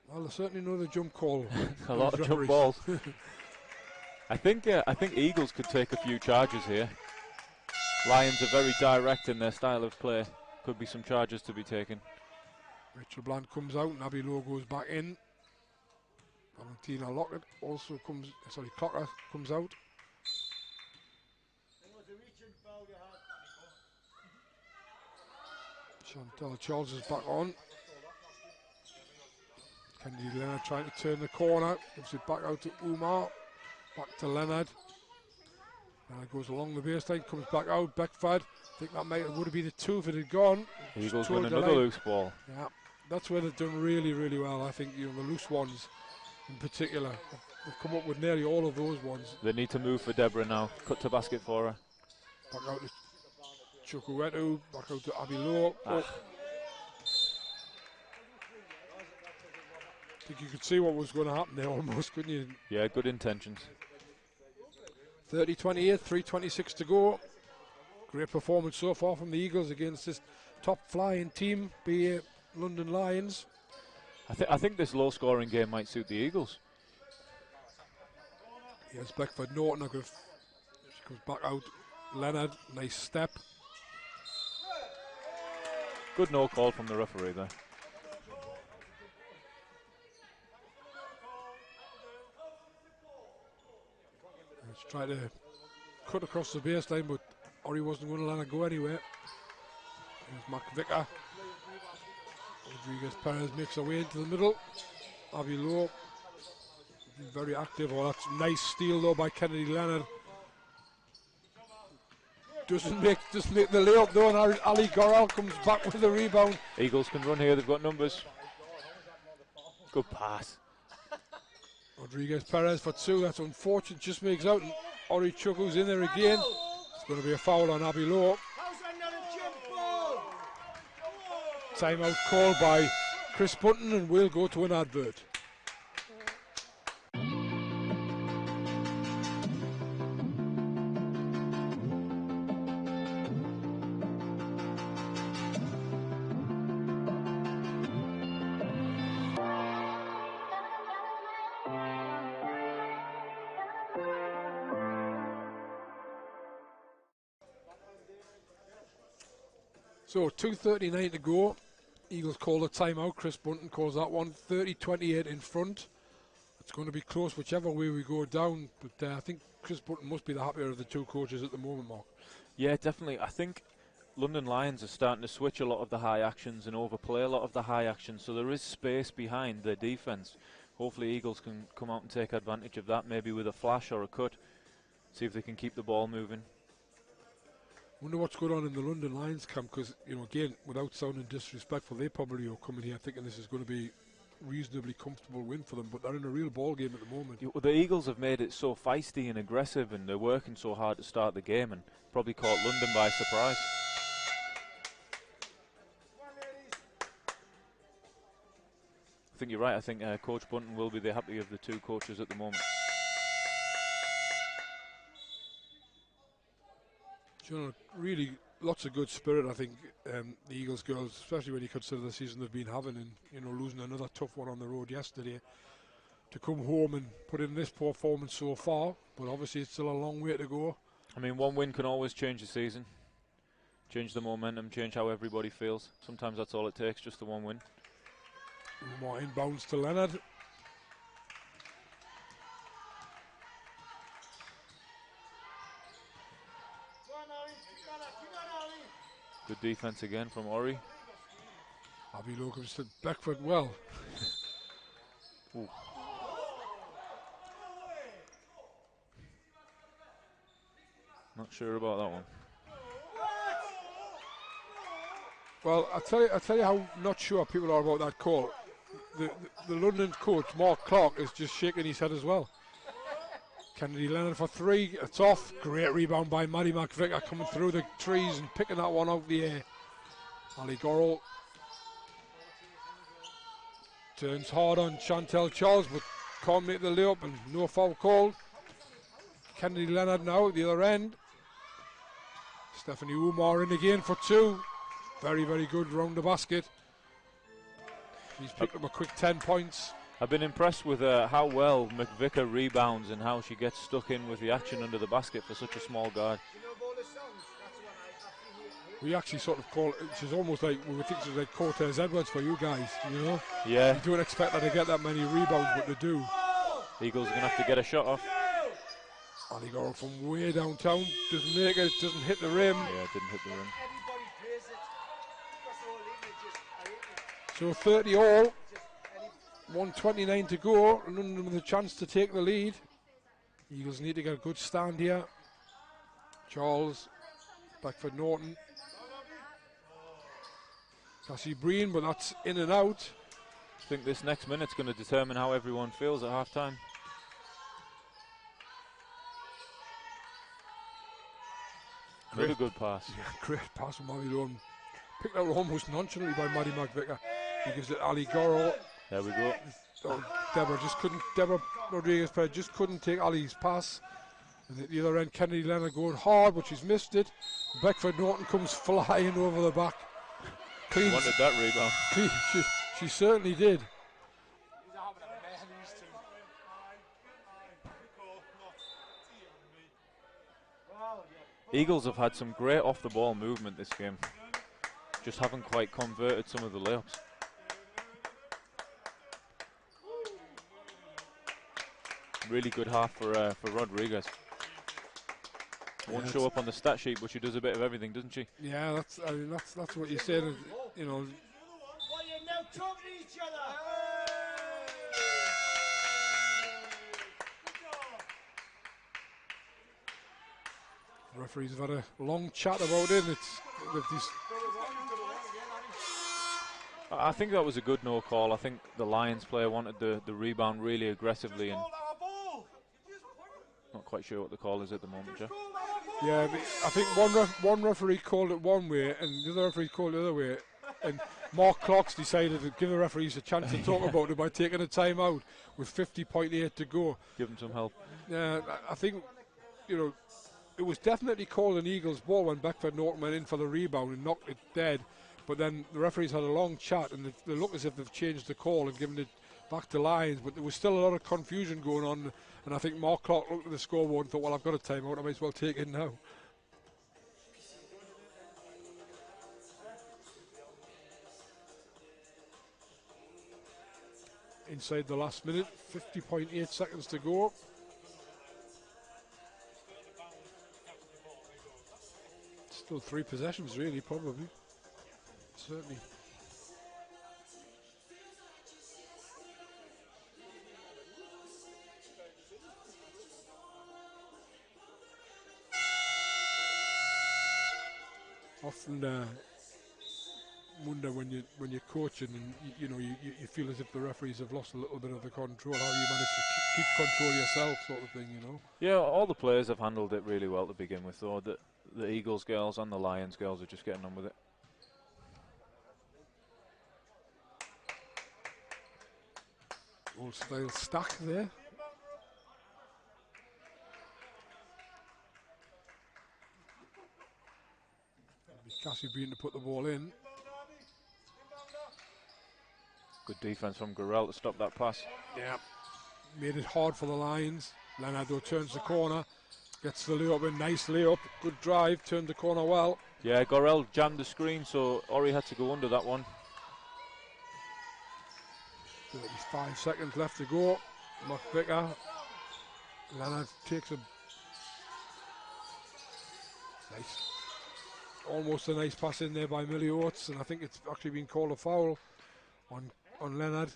Well, there's certainly another jump call. A lot of jump balls. I think Eagles could take a few charges here. Lions are very direct in their style of play. Could be some charges to be taken. Rachel Bland comes out and Abby Lowe goes back in. Valentina Lockett also Clocker comes out. Chantel Charles is back on. Kennedy Leonard trying to turn the corner. Gives it back out to Umar. Back to Leonard. Leonard goes along the baseline, comes back out. Beckford. I think that would have been a 2 if it had gone. Eagles win another loose ball. Yeah, that's where they've done really, really well. I think the loose ones in particular. They've come up with nearly all of those ones. They need to move for Deborah now. Cut to basket for her. Back out to Chukwuetu. Back out to Abby Lowe. I think you could see what was going to happen there almost, couldn't you? Yeah, good intentions. 30-28, 3:26 to go. Great performance so far from the Eagles against this top flying team, the London Lions. I think this low-scoring game might suit the Eagles. Here's Beckford Norton. She comes back out. Leonard, nice step. Good no call from the referee there. Let's try to cut across the baseline, but Ori wasn't going to let her go anywhere. There's McVicker. Rodriguez Perez makes her way into the middle. Abby Lowe, very active. Oh, that's a nice steal though by Kennedy Leonard. Doesn't make the layup though, and Ali Goral comes back with the rebound. Eagles can run here, they've got numbers. Good pass. Rodriguez Perez for 2, that's unfortunate, just makes out, and Ori Chukwu's in there again. It's going to be a foul on Abby Lowe. Timeout called by Chris Bunton, and we'll go to an advert. So 2:39 to go. Eagles call the timeout. Chris Bunton calls that one. 30-28 in front. It's going to be close whichever way we go down, but I think Chris Bunton must be the happier of the two coaches at the moment, Mark. Yeah, definitely. I think London Lions are starting to switch a lot of the high actions and overplay a lot of the high actions, so there is space behind their defence. Hopefully Eagles can come out and take advantage of that, maybe with a flash or a cut, see if they can keep the ball moving. Wonder what's going on in the London Lions camp, because, again, without sounding disrespectful, they probably are coming here thinking this is going to be reasonably comfortable win for them, but they're in a real ball game at the moment. The Eagles have made it so feisty and aggressive, and they're working so hard to start the game, and probably caught London by surprise. I think you're right. I think Coach Bunton will be the happy of the two coaches at the moment. Really lots of good spirit, I think, the Eagles girls, especially when you consider the season they've been having, and losing another tough one on the road yesterday, to come home and put in this performance so far. But obviously it's still a long way to go. I mean, one win can always change the season, change the momentum, change how everybody feels. Sometimes that's all it takes, just the one win. More inbounds to Leonard. Good defense again from Ori. Abby Locums to Beckford well. Ooh. Not sure about that one. Well, I tell you how not sure people are about that call. The London coach, Mark Clark, is just shaking his head as well. Kennedy Leonard for three. It's off. Great rebound by Maddie McVicker, coming through the trees and picking that one out of the air. Ali Gorrell turns hard on Chantel Charles, but can't make the layup, and no foul called. Kennedy Leonard now at the other end. Stephanie Umar in again for two. Very, very good round the basket. He's picked up a quick 10 points. I've been impressed with how well McVicker rebounds and how she gets stuck in with the action under the basket for such a small guard. We actually sort of call it, she's almost like, we would think she's like Cortez Edwards for you guys, Yeah. You don't expect her to get that many rebounds, but they do. Eagles are going to have to get a shot off. Ali Gorrell from way downtown, doesn't make it, doesn't hit the rim. Yeah, it didn't hit the rim. So 30 all, 1:29 to go, London with a chance to take the lead. Eagles need to get a good stand here. Charles, Beckford Norton. Cassie Breen, but that's in and out. I think this next minute's going to determine how everyone feels at half-time. Another good pass. Yeah, great pass from Maddie Lone. Picked out almost nonchalantly by Maddie McVicker. He gives it Ali Gorrell. There we go. Oh, Deborah Rodriguez just couldn't take Ali's pass. And at the other end, Kennedy Leonard going hard, but she's missed it. Beckford Norton comes flying over the back. Cleans. Wanted that rebound. She certainly did. Eagles have had some great off-the-ball movement this game. Just haven't quite converted some of the layups. Really good half for Rodriguez. Won't show up on the stat sheet, but she does a bit of everything, doesn't she? Yeah, that's what you said. The referees have had a long chat about it. I think that was a good no call. I think the Lions player wanted the rebound really aggressively, and not quite sure what the call is at the moment, Jeff. Yeah, I think one referee called it one way and the other referee called it the other way. And Mark Clark's decided to give the referees a chance to talk about it by taking a timeout with 50.8 to go. Give them some help. Yeah, I think, it was definitely called an Eagles ball when Beckford Norton went in for the rebound and knocked it dead. But then the referees had a long chat and they look as if they've changed the call and given it back to Lions. But there was still a lot of confusion going on. And I think Mark Clark looked at the scoreboard and thought, well, I've got a timeout, I might as well take it now. inside the last minute. 50.8 seconds to go. Still 3 possessions, really, probably. Certainly. Often wonder when you're coaching and you feel as if the referees have lost a little bit of the control, how you manage to keep control yourself, sort of thing, you know. Yeah, all the players have handled it really well to begin with, though. The Eagles girls and the Lions girls are just getting on with it. Old style stack there. Cassie Breen to put the ball in. Good defense from Gorell to stop that pass. Yeah, made it hard for the Lions. Leonardo turns the corner, gets the layup in, nice layup, good drive, turned the corner well. Yeah, Gorell jammed the screen, so Ori had to go under that one. 35 seconds left to go. McVicker. Leonard takes a nice, almost a nice pass in there by Millie Oates, and I think it's actually been called a foul on Leonard.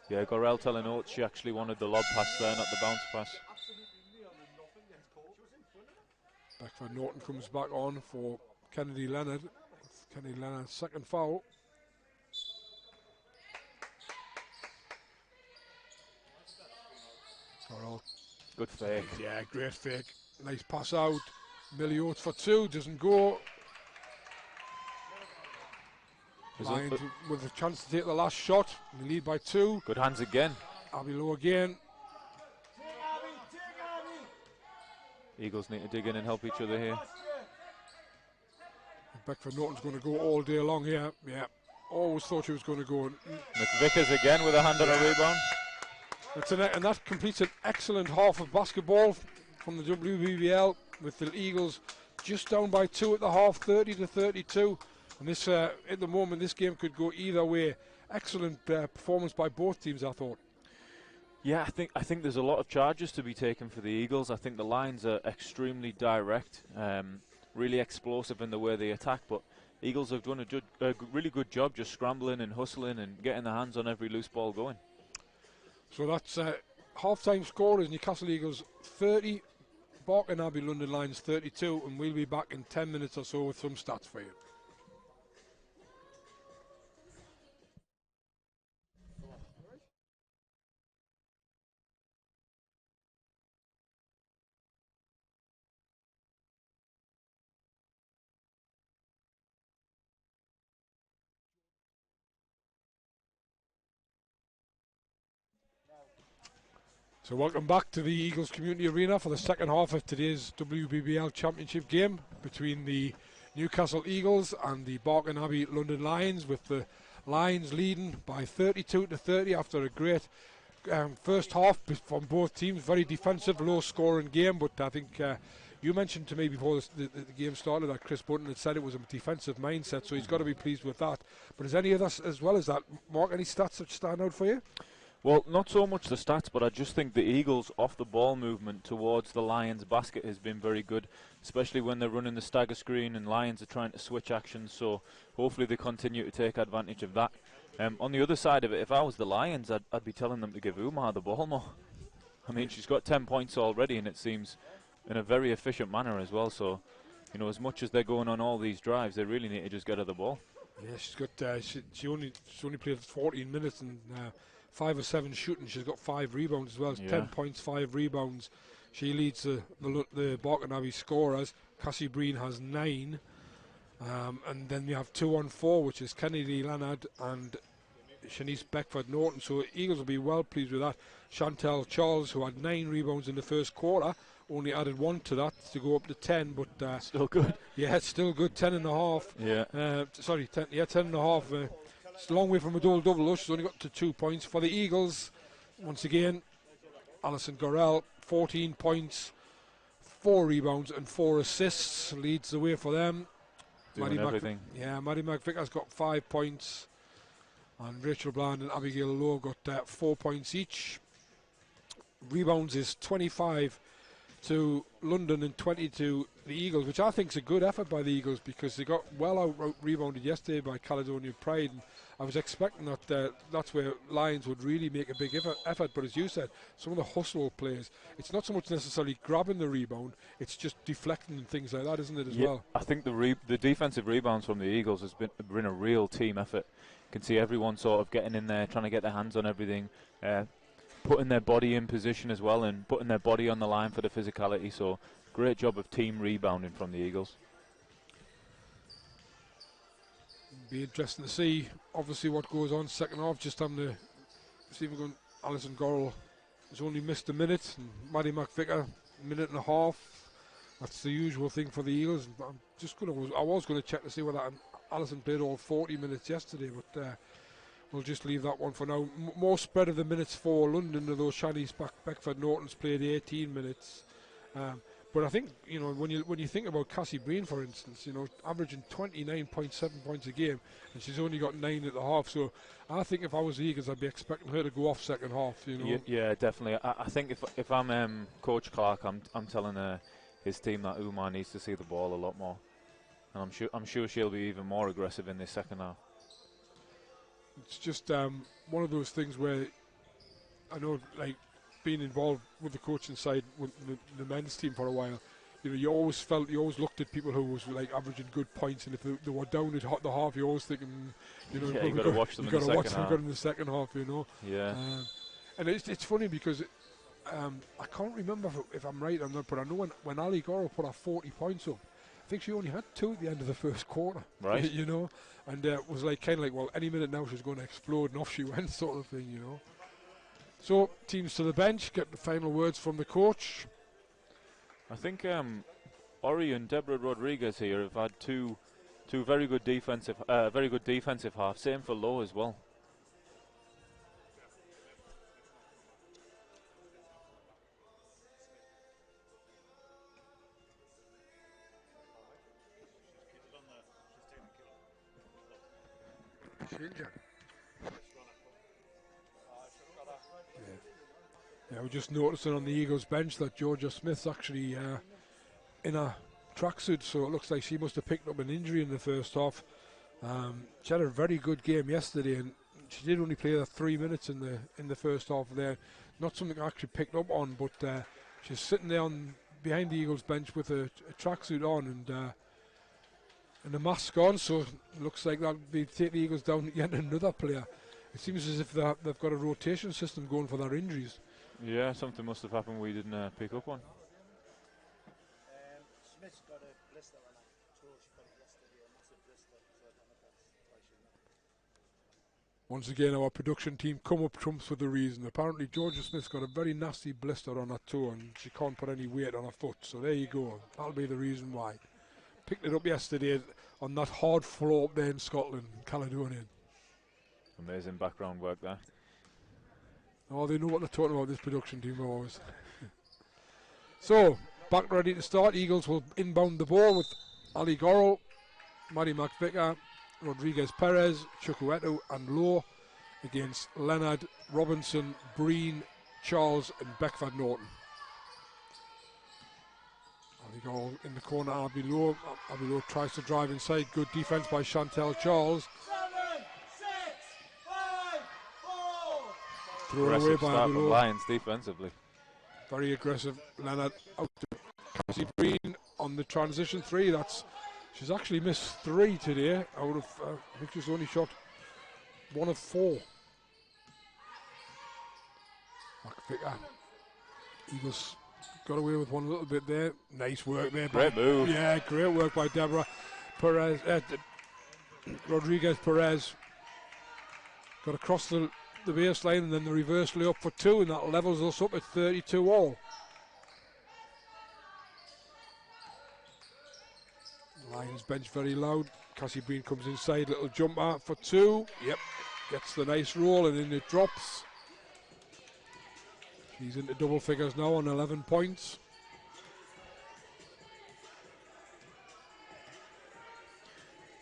Yeah, Gorell telling Oates she actually wanted the lob pass there, not the bounce pass. Beckford Norton comes back on for Kennedy Leonard. Kennedy Leonard's second foul. Gorell. Good fake. Yeah, great fake. Nice pass out. Millie Oates for 2, doesn't go. Lions with a chance to take the last shot. We lead by 2. Good hands again. Abby Lowe again. Eagles need to dig in and help each other here. Beckford Norton's going to go all day long here. Yeah, always thought she was going to go. McVickers again with a hand on a rebound. And that completes an excellent half of basketball from the WBBL, with the Eagles just down by 2 at the half, 30-32. And this, at the moment, this game could go either way. Excellent performance by both teams, I thought. Yeah, I think there's a lot of charges to be taken for the Eagles. I think the lines are extremely direct, really explosive in the way they attack. But Eagles have done a really good job just scrambling and hustling and getting their hands on every loose ball going. So that's half-time score is Newcastle Eagles 30, Barking Abbey London Lions 32, and we'll be back in 10 minutes or so with some stats for you. So welcome back to the Eagles Community Arena for the second half of today's WBBL Championship game between the Newcastle Eagles and the Barking Abbey London Lions, with the Lions leading by 32-30 after a great first half from both teams. Very defensive, low scoring game, but I think you mentioned to me before the game started that Chris Bunton had said it was a defensive mindset, so he's got to be pleased with that. But is any of this as well as that? Mark, any stats that stand out for you? Well, not so much the stats, but I just think the Eagles' off-the-ball movement towards the Lions' basket has been very good, especially when they're running the stagger screen and Lions are trying to switch actions, so hopefully they continue to take advantage of that. On the other side of it, if I was the Lions, I'd be telling them to give Umar the ball more. I mean, she's got 10 points already, and it seems in a very efficient manner as well, so, you know, as much as they're going on all these drives, they really need to just get her the ball. Yeah, she's got, she only played 14 minutes and 5 of 7 shooting. She's got 5 rebounds as well. Yeah. 10 points, 5 rebounds. She leads the Barking Abbey scorers. Cassie Breen has 9. And then you have 2 on 4, which is Kennedy Leonard and Shanice Beckford Norton. So Eagles will be well pleased with that. Chantel Charles, who had 9 rebounds in the first quarter, only added 1 to that to go up to 10. But still good. Yeah, it's still good. 10.5. Yeah. 10.5. It's a long way from a double-double, though. She's only got to 2 points. For the Eagles, once again, Alison Gorell, 14 points, 4 rebounds and 4 assists, leads the way for them. Doing everything. Maddie McVicker's got 5 points, And Rachel Bland and Abigail Lowe got 4 points each. Rebounds is 25 to London and 20 to the Eagles, which I think is a good effort by the Eagles because they got well out rebounded yesterday by Caledonian Pride. And I was expecting that that's where Lions would really make a big effort, but as you said, some of the hustle plays, it's not so much necessarily grabbing the rebound, it's just deflecting and things like that, isn't it, as well? I think the defensive rebounds from the Eagles has been a real team effort. You can see everyone sort of getting in there, trying to get their hands on everything, putting their body in position as well and putting their body on the line for the physicality. So great job of team rebounding from the Eagles. Be interesting to see obviously what goes on second half. Just having to see if we're going. Alison Gorrell has only missed a minute, and Maddie McVicker a minute and a half. That's the usual thing for the Eagles. I'm just I was going to check to see whether Alison played all 40 minutes yesterday, but we'll just leave that one for now. More spread of the minutes for London, although Shanice Beckford Norton's played 18 minutes. But I think, you know, when you think about Cassie Breen, for instance, you know, averaging 29.7 points a game, and she's only got 9 at the half. So I think if I was the Eagles, I'd be expecting her to go off second half. You know. Yeah, definitely. I think if I'm Coach Clark, I'm telling his team that Umar needs to see the ball a lot more, and I'm sure she'll be even more aggressive in this second half. It's just one of those things where I know, like, being involved with the coaching side with the men's team for a while, you know, you always looked at people who was like averaging good points, and if they were down at the half, you always thinking, you know, you got to watch them in the second half. You know. Yeah. And it's funny because I can't remember if I'm right or not, but I know when Ali Goro put her 40 points up, I think she only had 2 at the end of the first quarter. Right. You know, and was like kind of like, well, any minute now she's going to explode, and off she went, sort of thing. You know. So teams to the bench, get the final words from the coach. I think Ori and Deborah Rodriguez here have had two very good defensive halves. Same for Lowe as well. Yeah, we're just noticing on the Eagles bench that Georgia Smith's actually in a tracksuit, so it looks like she must have picked up an injury in the first half. She had a very good game yesterday, and she did only play 3 minutes in the first half there. Not something I actually picked up on, but she's sitting there behind the Eagles bench with a tracksuit on and a mask on, so it looks like that'll take the Eagles down yet another player. It seems as if they've got a rotation system going for their injuries. Yeah, something must have happened we didn't pick up on. Smith's got a blister on her toe. She got it yesterday, a massive blister. So I don't know if that's why she's not. Once again, our production team come up trumps with the reason. Apparently, Georgia Smith's got a very nasty blister on her toe, and she can't put any weight on her foot. So there you go. That'll be the reason why. Picked it up yesterday on that hard floor up there in Scotland, Caledonian. Amazing background work there. Oh, they know what they're talking about, this production team always. So, back ready to start. Eagles will inbound the ball with Ali Gorrell, Maddie McVicker, Rodriguez Perez, Chukwuetu and Lowe against Leonard, Robinson, Breen, Charles and Beckford Norton. Ali Gorrell in the corner, Abby Lowe. Abby Lowe tries to drive inside. Good defense by Chantel Charles. Thrown away by start from Lions defensively. Very aggressive. Leonard out to Cassie Breen on the transition 3. She's actually missed 3 today out of I think she's only shot 1 of 4. McVicker. Eagles got away with one a little bit there. Nice work there. Great move. Yeah, great work by Deborah Perez. Rodriguez Perez got across the baseline and then the reverse layup for 2, and that levels us up at 32 all. Lions bench very loud. Cassie Breen comes inside, little jumper for 2. Yep, gets the nice roll and then it drops. She's into double figures now on 11 points.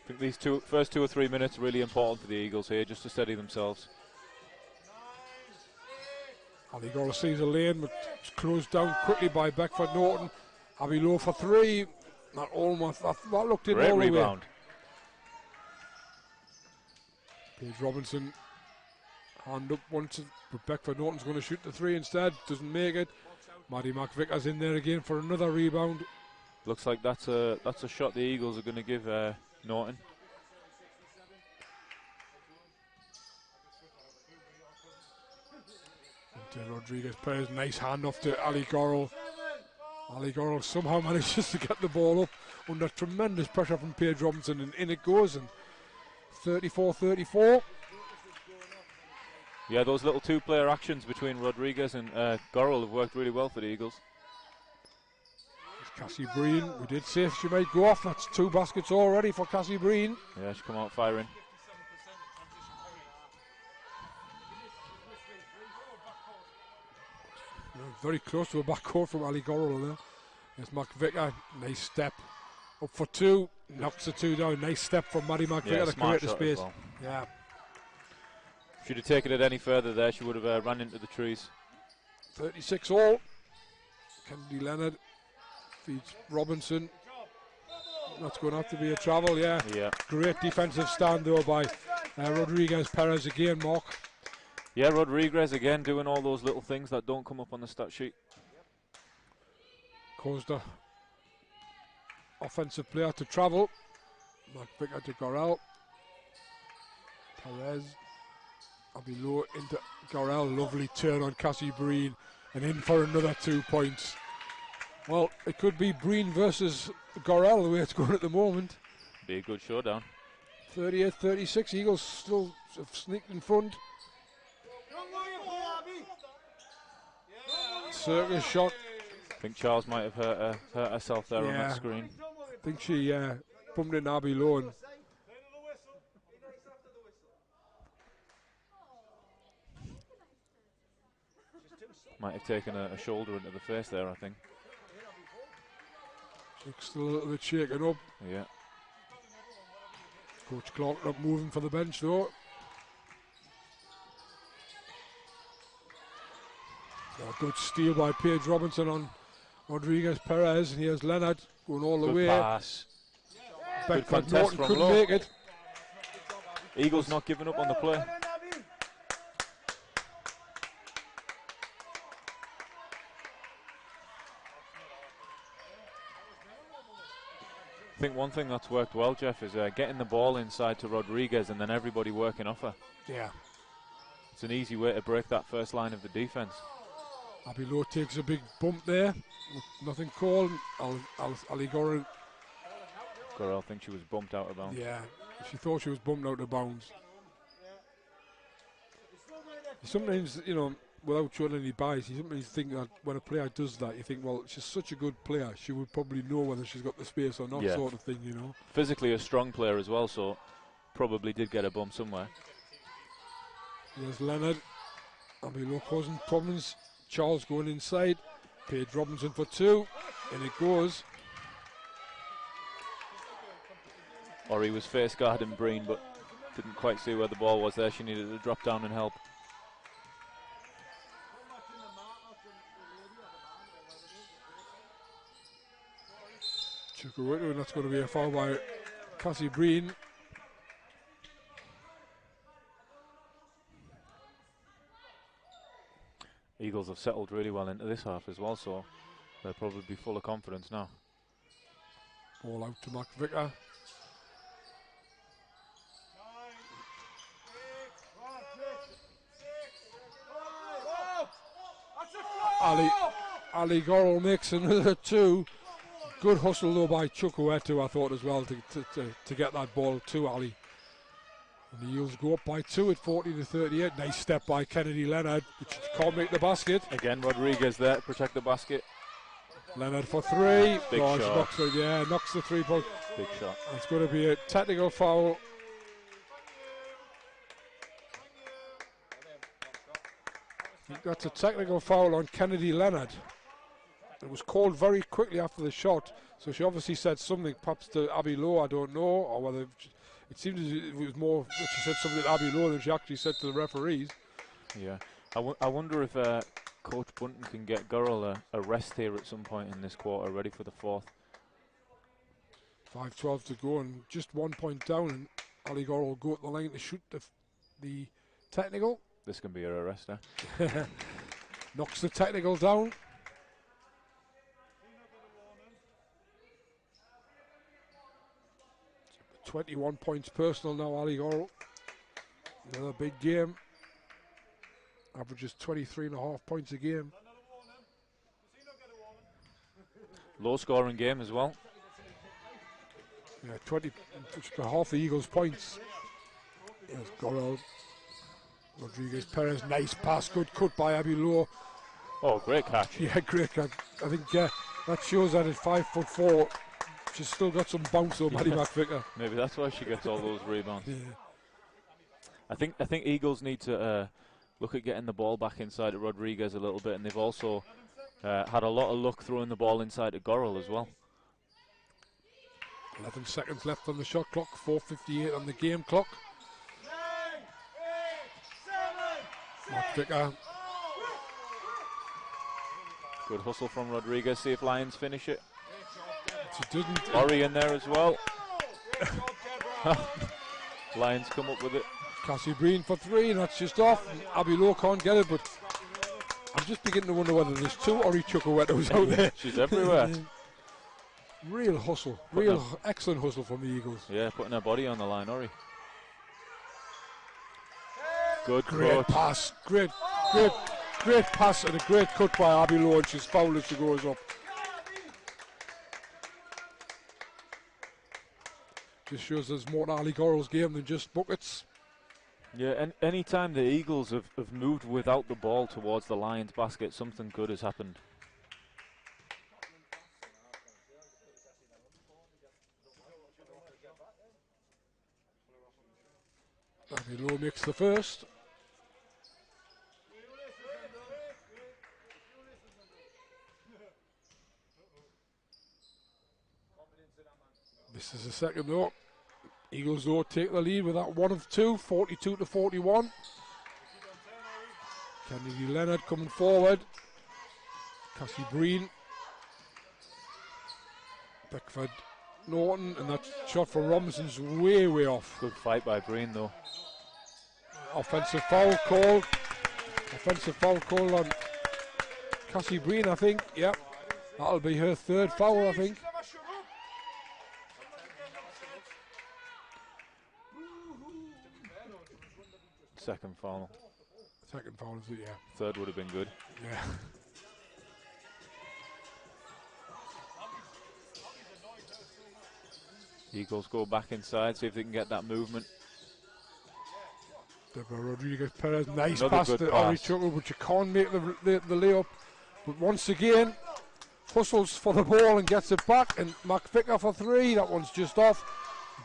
I think these first 2 or 3 minutes are really important for the Eagles here, just to steady themselves. Ali Gorrell sees a lane, but it's closed down quickly by Beckford Norton. Abbey Low for 3. That almost, that looked in Great all the way. rebound. Paige Robinson, hand up once, but Beckford Norton's going to shoot the 3 instead. Doesn't make it. Maddie McVicker's in there again for another rebound. Looks like that's a shot the Eagles are going to give Norton. Rodriguez plays nice hand off to Ali Gorrell. Ali Gorrell somehow manages to get the ball up under tremendous pressure from Paige Robinson, and in it goes. And 34-34. Yeah, those little two-player actions between Rodriguez and Gorrell have worked really well for the Eagles. Cassie Breen, we did say she might go off. That's 2 baskets already for Cassie Breen. Yeah, she come out firing. Very close to a backcourt from Ali Gorrell there. There's McVicker, nice step. Up for 2, knocks the 2 down. Nice step from Maddie McVicker to create the space. Well. Yeah. If she'd have taken it any further there, she would have run into the trees. 36 all. Kennedy Leonard feeds Robinson. That's going to have to be a travel, yeah. Great defensive stand though by Rodriguez Perez again, Mark. Yeah, Rodriguez again doing all those little things that don't come up on the stat sheet. Caused the offensive player to travel. McVicker to Gorrell. Perez. Abbey Low into Gorrell. Lovely turn on Cassie Breen. And in for another 2 points. Well, it could be Breen versus Gorrell the way it's going at the moment. Be a good showdown. 38-36. Eagles still have sneaked in front. Circus shot. I think Charles might have hurt herself there on that screen. I think she bumped into Abbey Low. And might have taken a shoulder into the face there, I think. she's still a little bit shaken up. Yeah. Coach Clark not moving for the bench though. A good steal by Paige Robinson on Rodriguez Perez, and here's Leonard going all the way. Good pass. Beckford Norton couldn't low. make it. Eagles not giving up on the play. I think one thing that's worked well, Jeff, is getting the ball inside to Rodriguez and then everybody working off her. Yeah. It's an easy way to break that first line of the defense. Abbey Low takes a big bump there. Nothing called. Ali Gorrell. Gorrell thinks she was bumped out of bounds. Yeah, she thought she was bumped out of bounds. Sometimes, you know, without showing any bias, you sometimes think that when a player does that, you think, well, she's such a good player, she would probably know whether she's got the space or not, sort of thing, you know. Physically a strong player as well, so probably did get a bump somewhere. There's Leonard. Abbey Low causing problems. Charles going inside. Paige Robinson for 2. And it goes. Or he was face guarding Breen, but didn't quite see where the ball was there. She needed to drop down and help. Chukwuetu, and that's going to be a foul by Cassie Breen. Eagles have settled really well into this half as well, so they'll probably be full of confidence now. Ball out to McVicker. Ali Gorrell makes another 2. Good hustle though by Chukwuetu, I thought as well, to get that ball to Ali. And the Eagles go up by 2 at 40-38. Nice step by Kennedy Leonard, which can't make the basket. Again, Rodriguez there to protect the basket. Leonard for 3. Big shot. Knocks the 3-point. Big shot. It's going to be a technical foul. I think that's a technical foul on Kennedy Leonard. It was called very quickly after the shot, so she obviously said something, perhaps to Abbey Low, I don't know, or whether it seemed as it was more that she said something to Abby Lowe than she actually said to the referees. Yeah, I wonder if Coach Bunton can get Gurrell a rest here at some point in this quarter, ready for the fourth. 5:12 to go and just 1 point down, and Ali Gore will go at the line to shoot the technical. This can be her arrest, eh? Knocks the technical down. So 21 points personal now, Ali Gore. Another big game. Averages 23.5 points a game. Low scoring game as well. Yeah, 20, just about half the Eagles' points. Yes, Gorel. Rodriguez Perez, nice pass, good cut by Abby Lowe. Oh, great catch. Yeah, great catch. I think that shows that at 5'4", she's still got some bounce though, Maddie McVicker. Maybe that's why she gets all those rebounds. Yeah. I think Eagles need to look at getting the ball back inside to Rodriguez a little bit, and they've also had a lot of luck throwing the ball inside to Gorrell as well. 11 seconds left on the shot clock, 4:58 on the game clock. McVicker. Good hustle from Rodriguez, see if Lions finish it. She didn't. Ori in there as well. Lions come up with it. Cassie Breen for three, and that's just off. Abby Lowe can't get it, but I'm just beginning to wonder whether there's two Ori Chukwuetos out there. She's everywhere. Real hustle, real excellent hustle from the Eagles. Yeah, putting her body on the line, Ori. Good Great cut. pass, great pass, and a great cut by Abby Lowe, and she's fouled as she goes up. Just shows there's more to Ali Gorrell's game than just buckets. Yeah, and any time the Eagles have moved without the ball towards the Lions basket, something good has happened. Abby Lowe makes the first. This is the second though. Eagles though take the lead with that one of two, 42 to 41. Kennedy Leonard coming forward. Cassie Breen. Beckford Norton, and that shot from Robinson's way off. Good fight by Breen though. Offensive foul call. Offensive foul call on Cassie Breen, I think. Yep. That'll be her third foul, I think. Second foul. Second foul, is it? Yeah. Third would have been good. Yeah. Eagles go back inside, see if they can get that movement. Deborah Rodriguez Perez, nice Another pass good to pass. Ori Chuckle, but you can't make the layup. But once again, hustles for the ball and gets it back, and McVicker for three. That one's just off.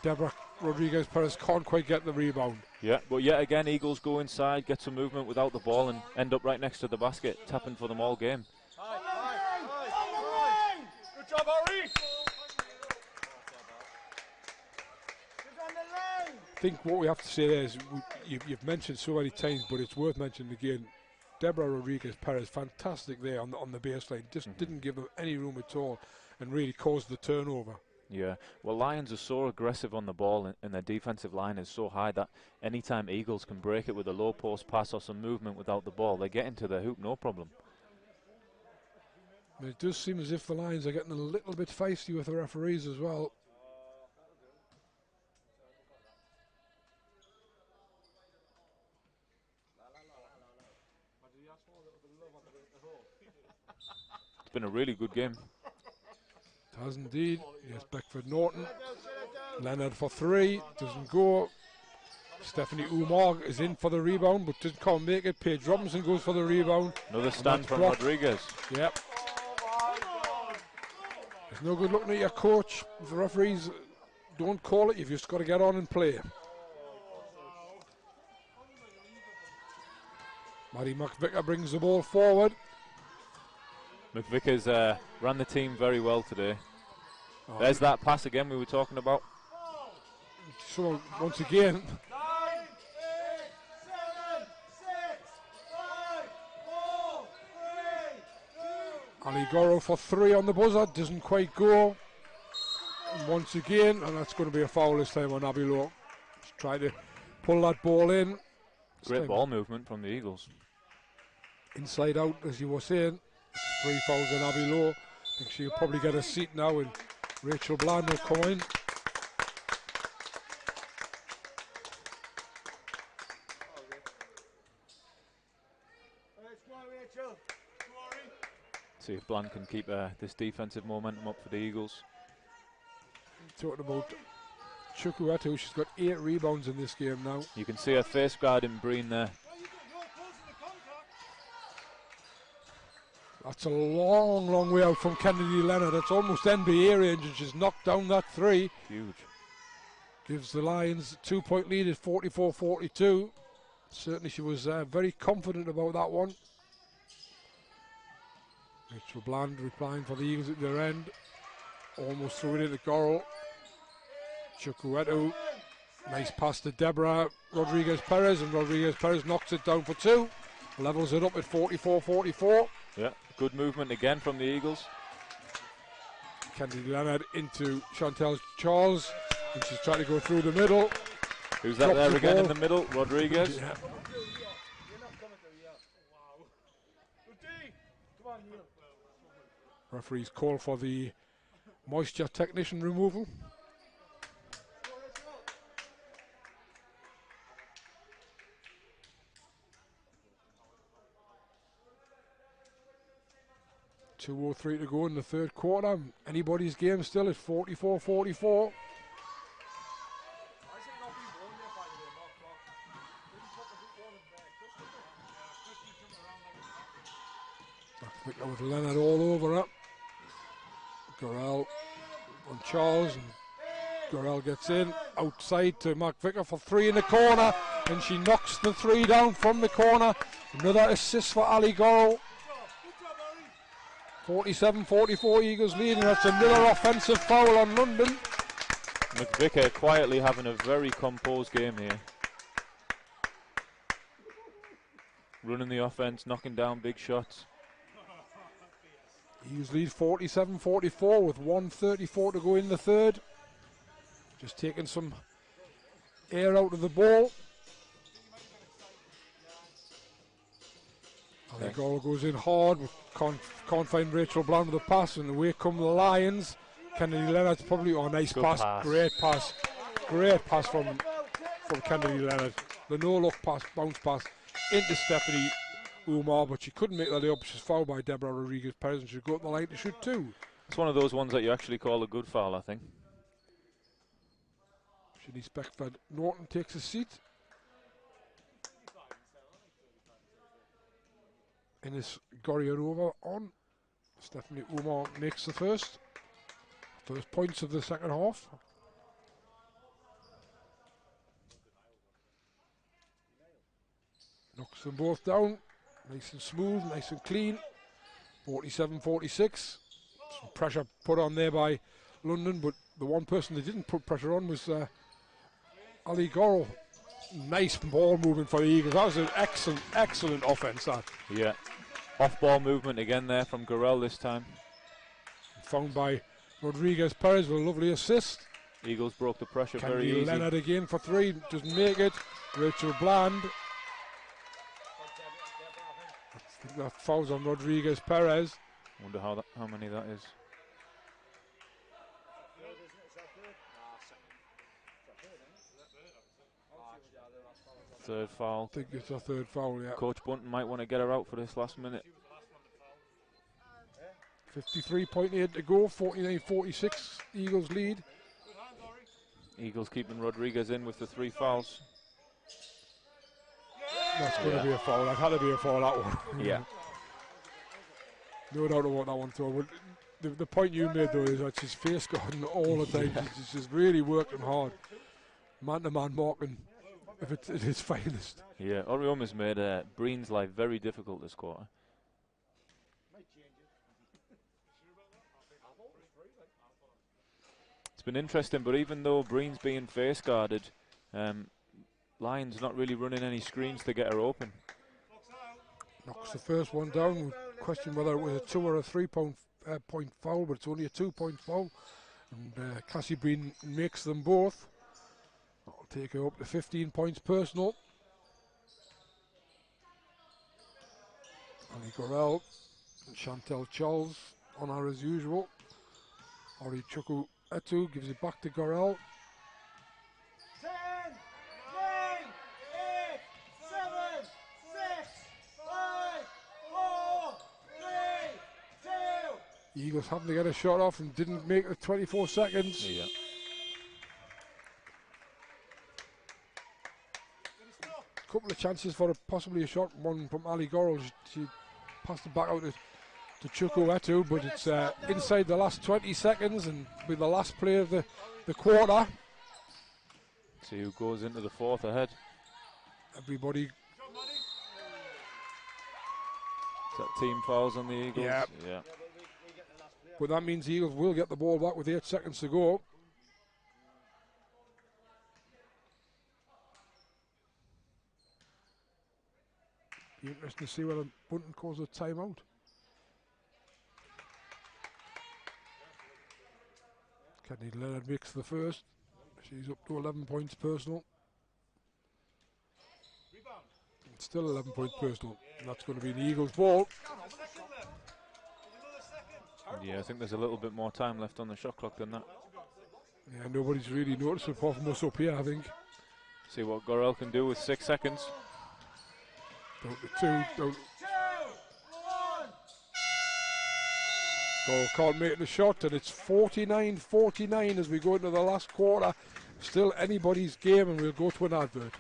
Deborah Rodriguez Perez can't quite get the rebound. Yeah, but yet again, Eagles go inside, get some movement without the ball, and end up right next to the basket, tapping for them all game. Good job, Ori. I think what we have to say there is, you've mentioned so many times, but it's worth mentioning again. Deborah Rodriguez Perez, fantastic there on the baseline. Just didn't give them any room at all, and really caused the turnover. Yeah, well, Lions are so aggressive on the ball, and their defensive line is so high that anytime Eagles can break it with a low post pass or some movement without the ball, they get into the hoop, no problem. I mean, it does seem as if the Lions are getting a little bit feisty with the referees as well. It's been a really good game. It has indeed. Yes, Beckford Norton. Leonard for three. Doesn't go. Stephanie Umar is in for the rebound, but can't make it. Paige Robinson goes for the rebound. Another stand from blocked. Rodriguez. Yep. It's no good looking at your coach. If the referees don't call it, you've just got to get on and play. Maddie McVicker brings the ball forward. McVicker's ran the team very well today. There's that pass again we were talking about. So once again, 9, 8, 7, 6, 5, 4, 3, 2. Ali Goro for 3 on the buzzer, doesn't quite go. And once again, and that's going to be a foul this time on Abby Lowe. Just try to pull that ball in. This Great time ball movement from the Eagles. inside out, as you were saying. 3 fouls on Abby Lowe. I think she'll probably get a seat now, and Rachel Bland will come in. See if Bland can keep this defensive momentum up for the Eagles. Talking about Chukwuetu, she's got 8 rebounds in this game now. You can see her face guard in Breen there. That's a long, long way out from Kennedy Leonard. It's almost NBA range, and she's knocked down that 3. Huge. Gives the Lions a 2-point lead at 44-42. Certainly she was very confident about that one. Rachel Bland replying for the Eagles at their end. Almost threw it into Goral. Chukwuetu. Nice pass to Deborah Rodriguez-Perez, and Rodriguez-Perez knocks it down for 2. Levels it up at 44-44. Yeah, good movement again from the Eagles. Kennedy Leonard into Chantel Charles, and she's trying to go through the middle. Who's that Drops there the again in ball. the middle? Rodriguez. Yeah. Referees call for the moisture technician removal. .203 to go in the third quarter. Anybody's game still at 44-44. Victor with Leonard all over it. Gorell on Charles, and Gorell gets in outside to Mark Vicker for 3 in the corner, and she knocks the 3 down from the corner. Another assist for Ali Gorell. 47-44 Eagles lead, and that's another offensive foul on London. McVicker quietly having a very composed game here. Running the offense, knocking down big shots. Eagles lead 47-44 with 1:34 to go in the third. Just taking some air out of the ball. I think all goes in hard. Can't find Rachel Bland with a pass, and away come the Lions. Kennedy Leonard's probably nice Good pass. pass. Great pass from Kennedy Leonard. The no-look pass, bounce pass into Stephanie Umar, but she couldn't make that up. She's fouled by Deborah Rodriguez-Perez, and she'll go up the line to shoot 2. It's one of those ones that you actually call a good foul, I think. Shanice Beckford Norton takes a seat. Ines Goriarova on. Stephanie Umar makes the first points of the second half. Knocks them both down. Nice and smooth, nice and clean. 47-46. Some pressure put on there by London, but the one person they didn't put pressure on was Ali Gorel. Nice ball movement for the Eagles. That was an excellent offense, that. Yeah. Off-ball movement again there from Gorel this time. Found by Rodriguez-Perez with a lovely assist. Eagles broke the pressure very Kennedy easy. Leonard again for 3, doesn't make it. Rachel Bland. I think that fouls on Rodriguez-Perez. Wonder how many that is. Third foul. I think it's a third foul, yeah. Coach Bunton might want to get her out for this last minute. 53.8 to go, 49-46, Eagles lead. Eagles keeping Rodriguez in with the 3 fouls. That's going to be a foul. That had to be a foul, that one. Yeah. No doubt about that one, too. But the point you made, though, is that she's face guarding all the time. She's really working hard. Man-to-man marking, if it's at its finest. Yeah, Orium has made Breen's life very difficult this quarter. It's it's been interesting, but even though Breen's being face guarded, Lyons not really running any screens to get her open. Knocks the first one down. We question whether it was a 2 or a 3 point foul, but it's only a 2-point foul. And Cassie Breen makes them both. That'll take her up to 15 points personal. Annie Gorell and Chantel Charles on her as usual. Ori Chuku Etu gives it back to Gorell. 10, 9, 8, 7, 6, 5, 4, 3, 2. Eagles having to get a shot off and didn't make it 24 seconds. Yeah. Couple of chances for possibly a shot. One from Ali Gorell. She passed it back out to Chuku Etu, but it's inside the last 20 seconds and with the last play of the quarter. See who goes into the fourth ahead. Everybody. Is that team fouls on the Eagles? Yeah. Yeah. But that means the Eagles will get the ball back with 8 seconds to go. Be interesting to see whether Bunton calls a timeout. Kennedy Leonard makes the first. She's up to 11 points personal. It's still 11 points personal. And that's going to be the Eagles' ball. Yeah, I think there's a little bit more time left on the shot clock than that. Yeah, nobody's really noticed apart from us up here, I think. See what Gorell can do with 6 seconds. Down to 2. Down. Gorell can't make the shot, and it's 49-49 as we go into the last quarter. Still anybody's game, and we'll go to an advert.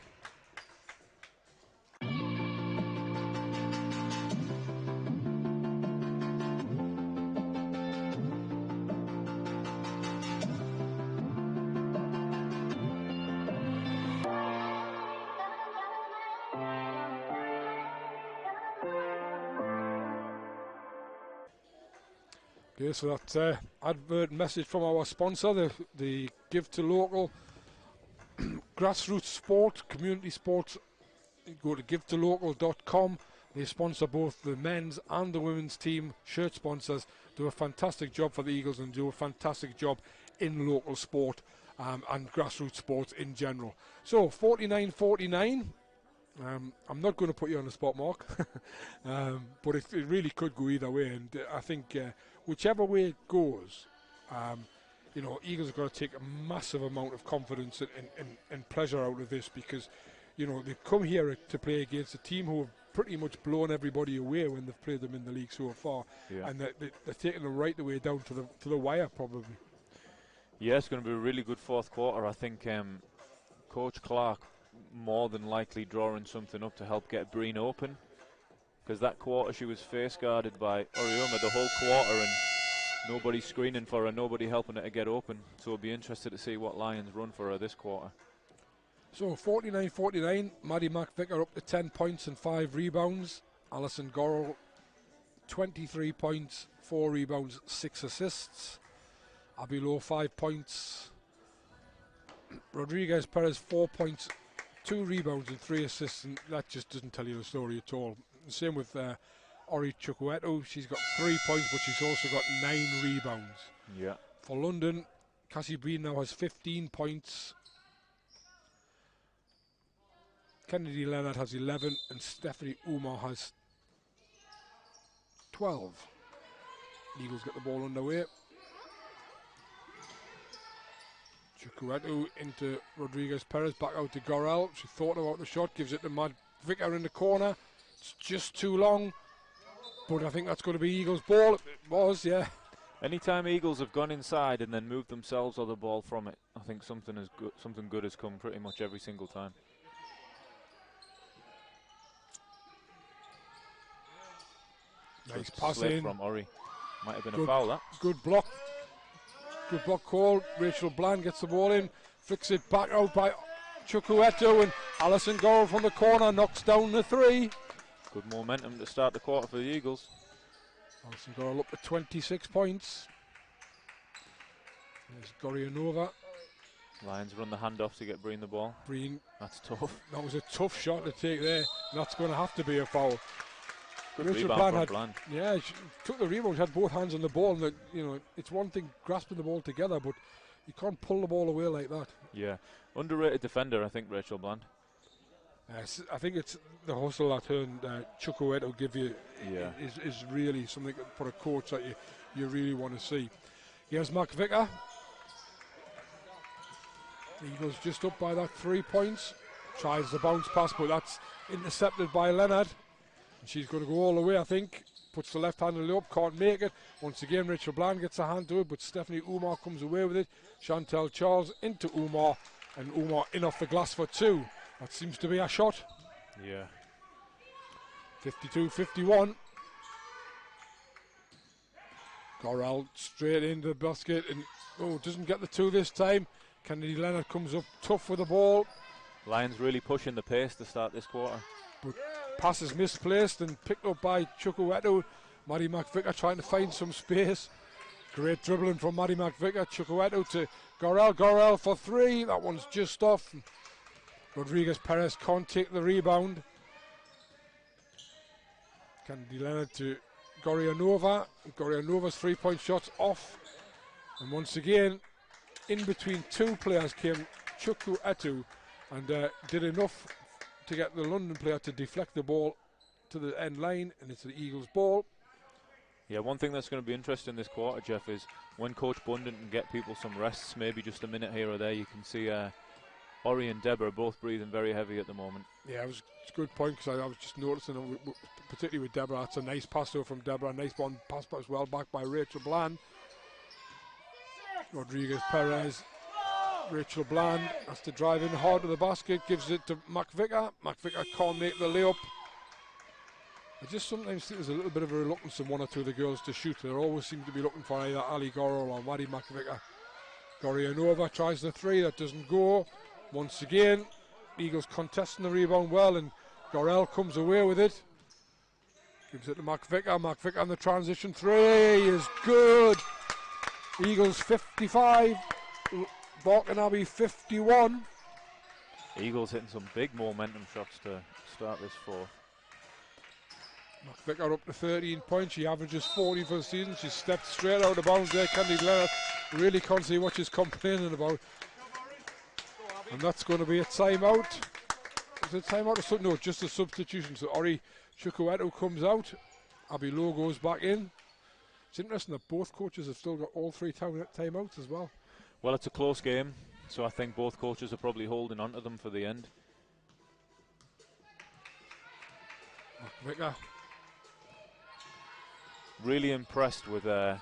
Okay, so that advert message from our sponsor, the Give to Local grassroots sport, community sports. You go to givetolocal.com. They sponsor both the men's and the women's team, shirt sponsors. Do a fantastic job for the Eagles and do a fantastic job in local sport and grassroots sports in general. So 49-49. I'm not going to put you on the spot, Mark, but it really could go either way, and I think whichever way it goes, Eagles have got to take a massive amount of confidence and pleasure out of this, because they've come here to play against a team who have pretty much blown everybody away when they've played them in the league so far, and they're taking them right the way down to the wire probably. Yeah, it's going to be a really good fourth quarter. I think Coach Clark more than likely drawing something up to help get Breen open, because that quarter she was face guarded by Orioma the whole quarter and nobody screening for her, nobody helping her to get open, so we'll be interested to see what Lions run for her this quarter. So 49-49, Maddie McVicker up to 10 points and 5 rebounds. Alison Gorell 23 points, 4 rebounds, 6 assists. Abby Lowe 5 points. Rodriguez Perez 4 points, 2 rebounds and 3 assists, and that just doesn't tell you the story at all. Same with Ori Chukwueto. She's got 3 points, but she's also got 9 rebounds. Yeah. For London, Cassie Breen now has 15 points. Kennedy Leonard has 11, and Stephanie Umar has 12. Eagles get the ball underway. Chukwueto into Rodriguez Perez, back out to Gorell. She thought about the shot, gives it to Mad Vicar in the corner. It's just too long, but I think that's going to be Eagles' ball. It was, yeah. Anytime Eagles have gone inside and then moved themselves or the ball from it, I think something good has come pretty much every single time. Nice Good pass slip in. from Ori. Might have been a foul, that. Good block. Good block call. Rachel Bland gets the ball in, flicks it back out by Chukwueto, and Alison Gorell from the corner knocks down the 3. Good momentum to start the quarter for the Eagles. Alison Gorell up to 26 points. There's Gorianova. Lions run the handoff to get Breen the ball. Breen, That's tough. that was a tough shot to take there. And that's going to have to be a foul. Good Rachel rebound Bland from had, Bland. yeah, she took the rebound, she had both hands on the ball. And it's one thing grasping the ball together, but you can't pull the ball away like that. Yeah. Underrated defender, I think, Rachel Bland. I think it's the hustle that her and Chukwueto give you is really something for a coach that you really want to see. Here's Mark Vicker. Eagles just up by that 3 points. Tries the bounce pass, but that's intercepted by Leonard. And she's going to go all the way, I think. Puts the left hand on the up, can't make it. Once again, Rachel Bland gets a hand to it, but Stephanie Umar comes away with it. Chantel Charles into Umar, and Umar in off the glass for 2. That seems to be a shot. Yeah. 52-51. Corral straight into the basket, and doesn't get the 2 this time. Kennedy Leonard comes up tough with the ball. Lions really pushing the pace to start this quarter. But pass is misplaced and picked up by Chukwueto. Maddie McVicker trying to find some space. Great dribbling from Maddie McVicker. Chukwueto to Gorel. Gorel for 3. That one's just off. Rodriguez Perez can't take the rebound. Kennedy Leonard to Gorianova. Gorianova's 3-point shot's off. And once again, in between 2 players came Chukwueto and did enough to get the London player to deflect the ball to the end line, and it's the Eagles' ball. Yeah, one thing that's going to be interesting this quarter, Jeff, is when Coach Bundan can get people some rests, maybe just a minute here or there, you can see Ori and Deborah both breathing very heavy at the moment. Yeah, it's a good point, because I was just noticing, particularly with Deborah, that's a nice pass though from Deborah, a nice one pass as well, back by Rachel Bland. Rodriguez Perez, Rachel Bland has to drive in hard to the basket, gives it to McVicker. McVicker can't make the layup. I just sometimes think there's a little bit of a reluctance in 1 or 2 of the girls to shoot. They always seem to be looking for either Ali Goro or Maddie McVicker. Gorianova tries the 3, that doesn't go. Once again, Eagles contesting the rebound well, and Gorel comes away with it. Gives it to McVicker. McVicker on the transition 3 is good. Eagles 55, Barking Abbey 51. Eagles hitting some big momentum shots to start this fourth. McVicker up to 13 points. She averages 40 for the season. She stepped straight out of bounds there. Candy Leonard really can't see what she's complaining about. And that's going to be a timeout. Is it a timeout or something? No, just a substitution. So Ori Chukwueto comes out. Abby Lowe goes back in. It's interesting that both coaches have still got all 3 timeouts as well. Well, it's a close game, so I think both coaches are probably holding on to them for the end. McVicker. Really impressed with the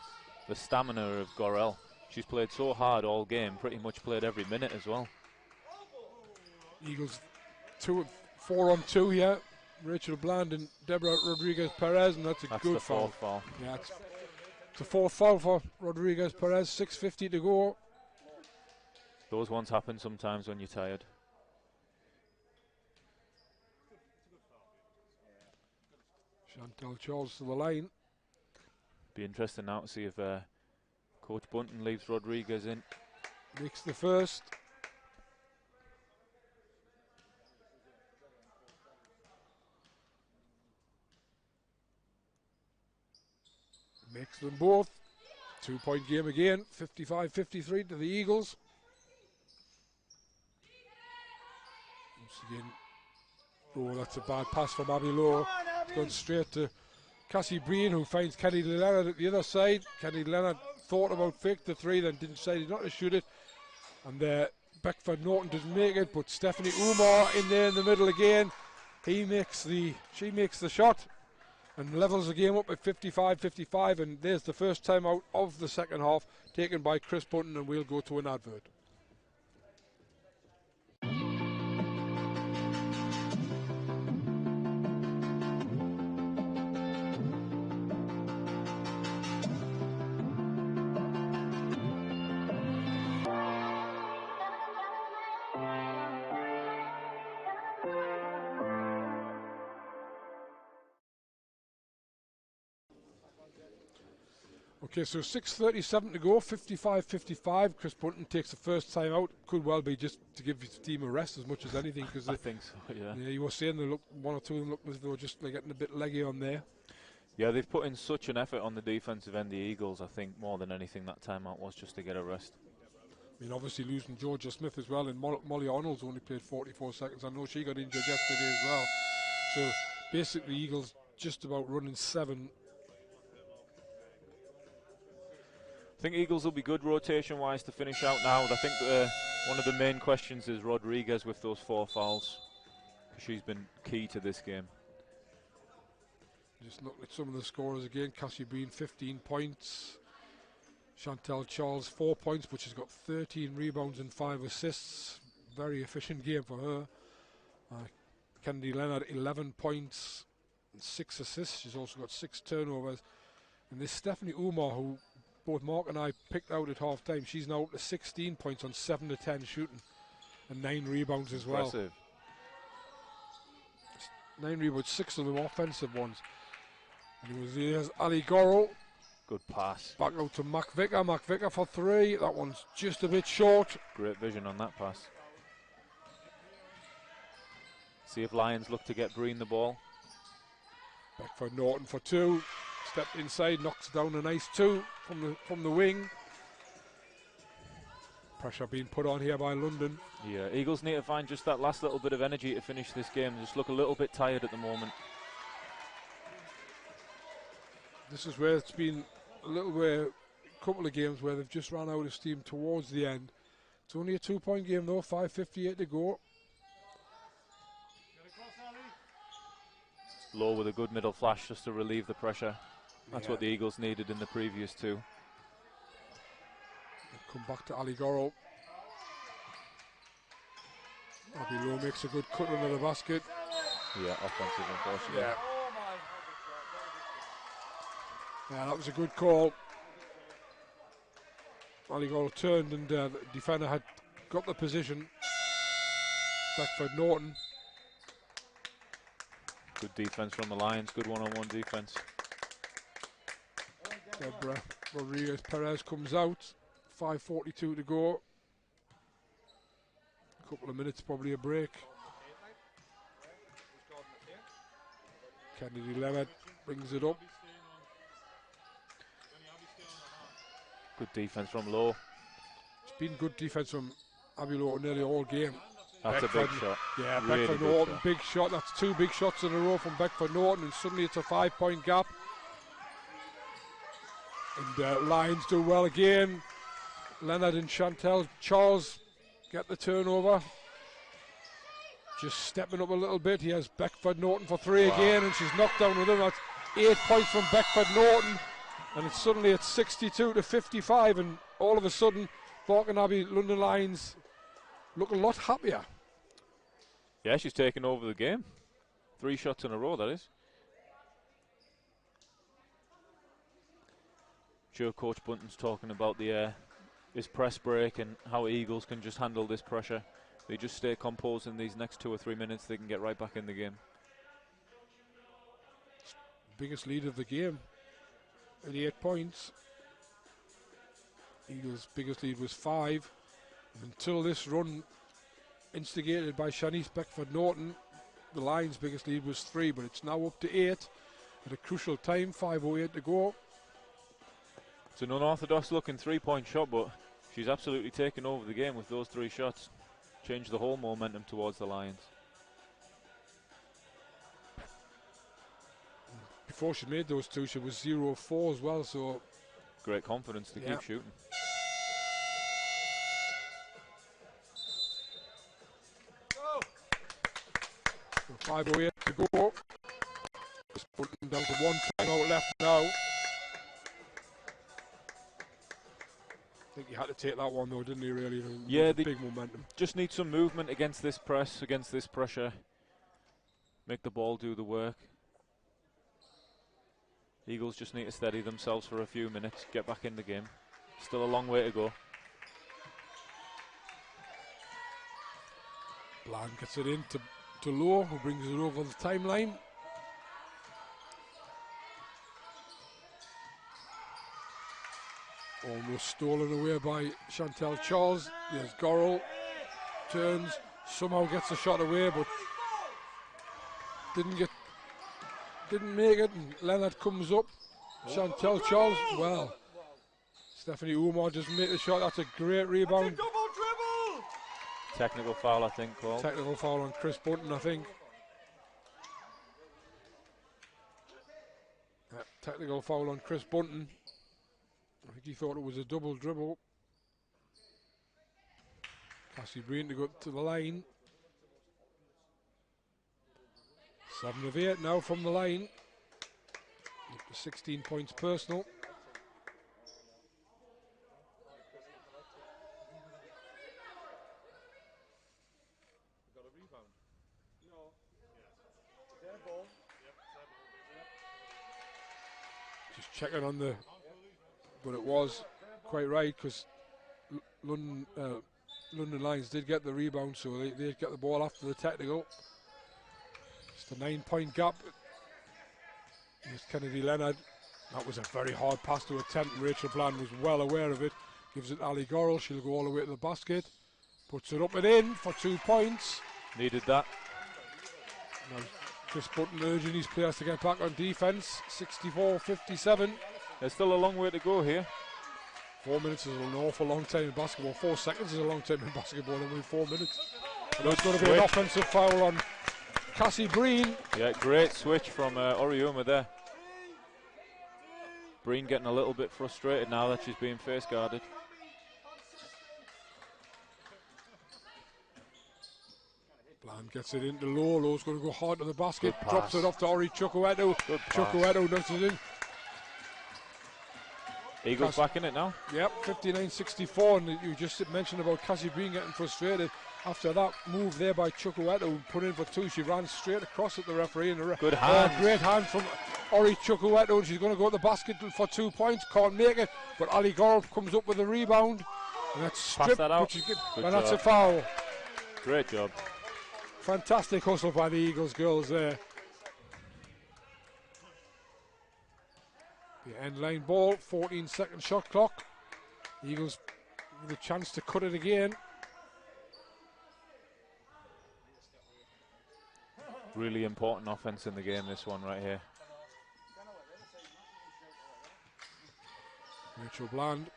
stamina of Gorel. She's played so hard all game, pretty much played every minute as well. Eagles 4 on 2 here. Rachel Bland and Deborah Rodriguez Perez, and that's good the foul. 4th foul. Yeah, it's the 4th foul for Rodriguez Perez. 6:50 to go. Those ones happen sometimes when you're tired. Chantel Charles to the line. Be interesting now to see if Coach Bunton leaves Rodriguez in. Makes the first. Makes them both. 2-point game again. 55-53 to the Eagles. Once again. Oh, that's a bad pass from Abby Lowe. It's gone straight to Cassie Breen, who finds Kennedy Leonard at the other side. Kennedy Leonard thought about fake the 3, then decided not to shoot it. And Beckford Norton doesn't make it, but Stephanie Umar in there in the middle again. She makes the shot and levels the game up at 55-55, and there's the first timeout of the second half taken by Chris Bunton, and we'll go to an advert. Okay, so 6:37 to go, 55-55. Chris Bunton takes the first time out. Could well be just to give his team a rest as much as anything, because I think so, yeah. Yeah, you were saying they look, one or two of them looked as though just like getting a bit leggy on there. Yeah, they've put in such an effort on the defensive end, the Eagles. I think more than anything that timeout was just to get a rest. I mean, obviously losing Georgia Smith as well, and Molly Arnold's only played 44 seconds. I know she got injured yesterday as well. So basically, Eagles just about running 7. I think Eagles will be good rotation-wise to finish out now. I think one of the main questions is Rodriguez with those 4 fouls. She's been key to this game. Just looking at some of the scorers again. Cassie Bean, 15 points. Chantel Charles, 4 points, but she's got 13 rebounds and 5 assists. Very efficient game for her. Kennedy Leonard, 11 points and 6 assists. She's also got 6 turnovers. And this Stephanie Umar, who both Mark and I picked out at half time, she's now up to 16 points on 7 to 10 shooting and 9 rebounds as well. Impressive. 9 rebounds, 6 of them offensive ones. And here's Ali Goro. Good pass. Back out to Mac Vicker. Mac Vicker for 3. That one's just a bit short. Great vision on that pass. See if Lions look to get Breen the ball. Beckford Norton for 2. Stepped inside, knocks down a nice 2 from the wing. Pressure being put on here by London. Yeah, Eagles need to find just that last little bit of energy to finish this game. Just look a little bit tired at the moment. This is where it's been a couple of games where they've just run out of steam towards the end. It's only a 2-point game though, 5:58 to go. Low with a good middle flash just to relieve the pressure. That's what the Eagles needed in the previous 2. They'll come back to Ali Goro. Abby Lowe makes a good cut under the basket. Yeah, offensive, unfortunately. Yeah, that was a good call. Ali Goro turned and the defender had got the position. Beckford Norton. Good defense from the Lions, good one-on-one defense. Deborah Rodriguez Perez comes out. 5:42 to go. A couple of minutes, probably a break. Kennedy Levitt brings it up. Good defense from Lowe. It's been good defense from Abby Lowe nearly all game. That's Beckford, a big shot. Yeah, really Beckford Norton, big shot. That's 2 big shots in a row from Beckford Norton, and suddenly it's a 5-point gap. And Lions do well again. Leonard and Chantel Charles get the turnover. Just stepping up a little bit. He has Beckford Norton for 3 again, and she's knocked down with him. That's 8 points from Beckford Norton, and it's suddenly at 62 to 55, and all of a sudden, Bork and Abbey London Lions look a lot happier. Yeah, she's taken over the game. 3 shots in a row, that is. Sure, Coach Bunton's talking about his press break and how Eagles can just handle this pressure. They just stay composed in these next 2 or 3 minutes, they can get right back in the game. Biggest lead of the game at 8 points. Eagles' biggest lead was 5. Until this run instigated by Shanice Beckford Norton, the Lions' biggest lead was 3, but it's now up to 8 at a crucial time, 5:08 to go. It's an unorthodox looking 3-point shot, but she's absolutely taken over the game with those 3 shots. Changed the whole momentum towards the Lions. Before she made those 2, she was 0-4 as well, so great confidence to keep shooting. So 5:08 to go. Just putting down to 1 timeout left now. I think he had to take that one though, didn't he, really? Yeah, big momentum. Just need some movement against this press, against this pressure. Make the ball do the work. Eagles just need to steady themselves for a few minutes, get back in the game. Still a long way to go. Bland gets it in to Lowe, who brings it over the timeline. Almost stolen away by Chantel Charles. There's Gorrell. Turns. Somehow gets a shot away, but didn't make it. And Leonard comes up. Chantel Charles. Well, Stephanie Umar just made the shot. That's a great rebound. Technical foul, I think, called. Technical foul on Chris Bunton, I think. Technical foul on Chris Bunton. I think he thought it was a double dribble. Cassie Breen to go to the line. 7 of 8 now from the line. Up to 16 points personal. Just checking on the, but it was quite right because London Lions did get the rebound, so they get the ball after the technical. Just a 9-point gap. Here's Kennedy Leonard. That was a very hard pass to attempt. Rachel Bland was well aware of it. Gives it Ali Gorrell. She'll go all the way to the basket. Puts it up and in for 2 points. Needed that. Now Chris Bunton urging his players to get back on defence. 64-57. There's still a long way to go here. 4 minutes is an awful long time in basketball. 4 seconds is a long time in basketball, and we're 4 minutes. And there's going to be an offensive foul on Cassie Breen. Yeah, great switch from Oriuma there. Breen getting a little bit frustrated now that she's being face guarded. Bland gets it into Low. Low's going to go hard to the basket. Drops it off to Ori Chukwueto. Chukwueto knocks it in. Eagles back in it now. Yep, 59-64. And you just mentioned about Cassie Breen getting frustrated. After that move there by Chukwueto, put in for 2, she ran straight across at the referee. And good hand. Great hand from Ori Chukwueto. And she's going to go to the basket for 2 points. Can't make it. But Ali Gorrell comes up with a rebound. And that's stripped. That out. And that's a foul. Great job. Fantastic hustle by the Eagles girls there. The end line ball, 14-second shot clock. Eagles with a chance to cut it again. Really important offense in the game, this one right here. Rachel Bland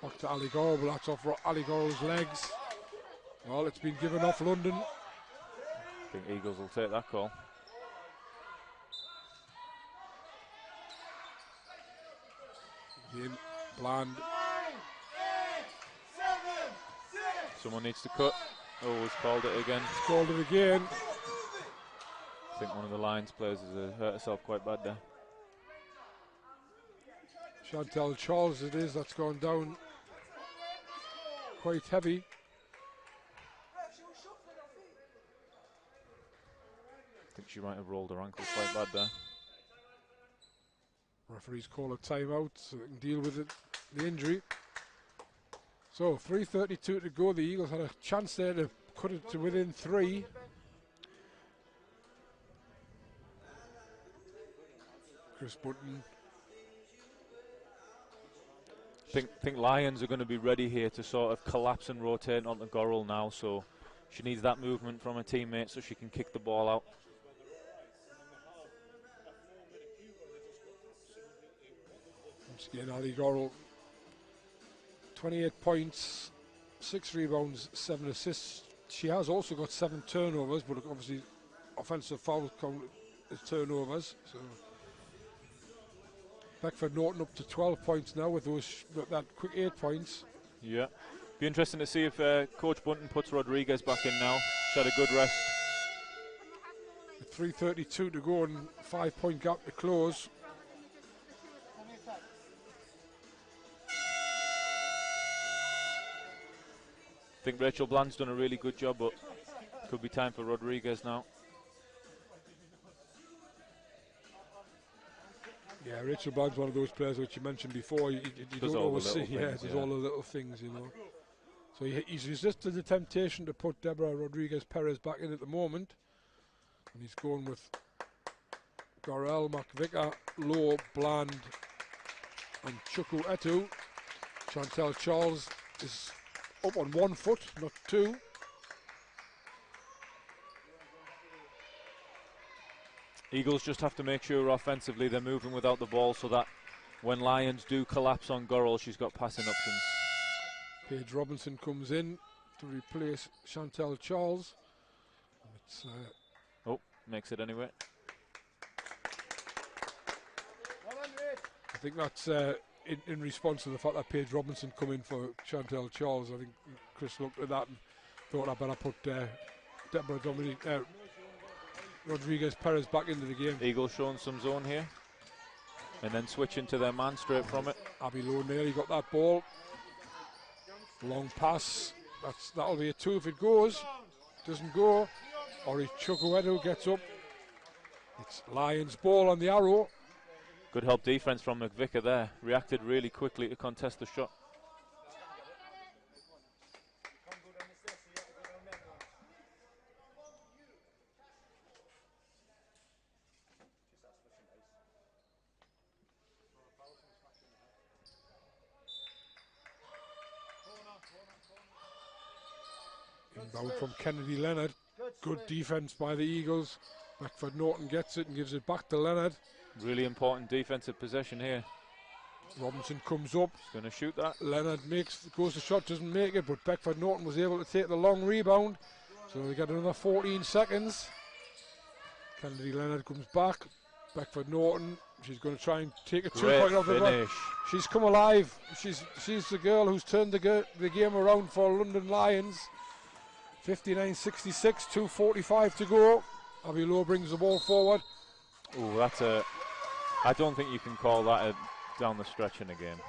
back to Ali Gorrell, but that's off Ali Gorrell's legs. Well, it's been given off London. I think Eagles will take that call. Again, Bland. Someone needs to cut. Oh, he's called it again. He's called it again. I think one of the Lions players has hurt herself quite bad there. Chantel Charles it is, that's gone down quite heavy. I think she might have rolled her ankle quite bad there. Referees call a timeout so they can deal with it, the injury. So 3:32 to go. The Eagles had a chance there to cut it to within 3. Chris Bunton. Think Lions are going to be ready here to sort of collapse and rotate onto Gorrell now, so she needs that movement from her teammate so she can kick the ball out. Once again, Ali Gorrell, 28 points, 6 rebounds, 7 assists. She has also got 7 turnovers, but obviously offensive fouls count as turnovers. So Beckford Norton up to 12 points now with that quick 8 points. Yeah. Be interesting to see if Coach Bunton puts Rodriguez back in now. She had a good rest. With 3:32 to go and 5-point gap to close. I think Rachel Bland's done a really good job, but could be time for Rodriguez now. Yeah, Rachel Bland's one of those players which you mentioned before. You don't always see. Yeah, does all the little things, you know. So he's resisted the temptation to put Deborah Rodriguez Perez back in at the moment, and he's going with Gorrell, McVicker, Lowe, Bland, and Chukwueto. Chantel Charles is up on 1 foot, not 2. Eagles just have to make sure offensively they're moving without the ball so that when Lions do collapse on Gorrell, she's got passing options. Paige Robinson comes in to replace Chantel Charles. It's, Makes it anyway. I think that's in response to the fact that Paige Robinson come in for Chantel Charles. I think Chris looked at that and thought I better put Deborah Rodriguez Perez back into the game. Eagles showing some zone here. And then switching to their man straight from it. Abby Lowe nearly got that ball. Long pass. That'll be a 2 if it goes. Doesn't go. Ori Chukwuedo gets up. It's Lions ball on the arrow. Good help defense from McVicker there. Reacted really quickly to contest the shot. Inbound from Kennedy Leonard. Good defense by the Eagles. Beckford Norton gets it and gives it back to Leonard. Really important defensive possession here. Robinson comes up. He's going to shoot that. Leonard goes to shot, doesn't make it, but Beckford Norton was able to take the long rebound. So we got another 14 seconds. Kennedy Leonard comes back. Beckford Norton, she's going to try and take a 2-point off the run. She's come alive. She's the girl who's turned the game around for London Lions. 59-66, 2:45 to go. Abby Lowe brings the ball forward. Oh, I don't think you can call that a down the stretch in a game.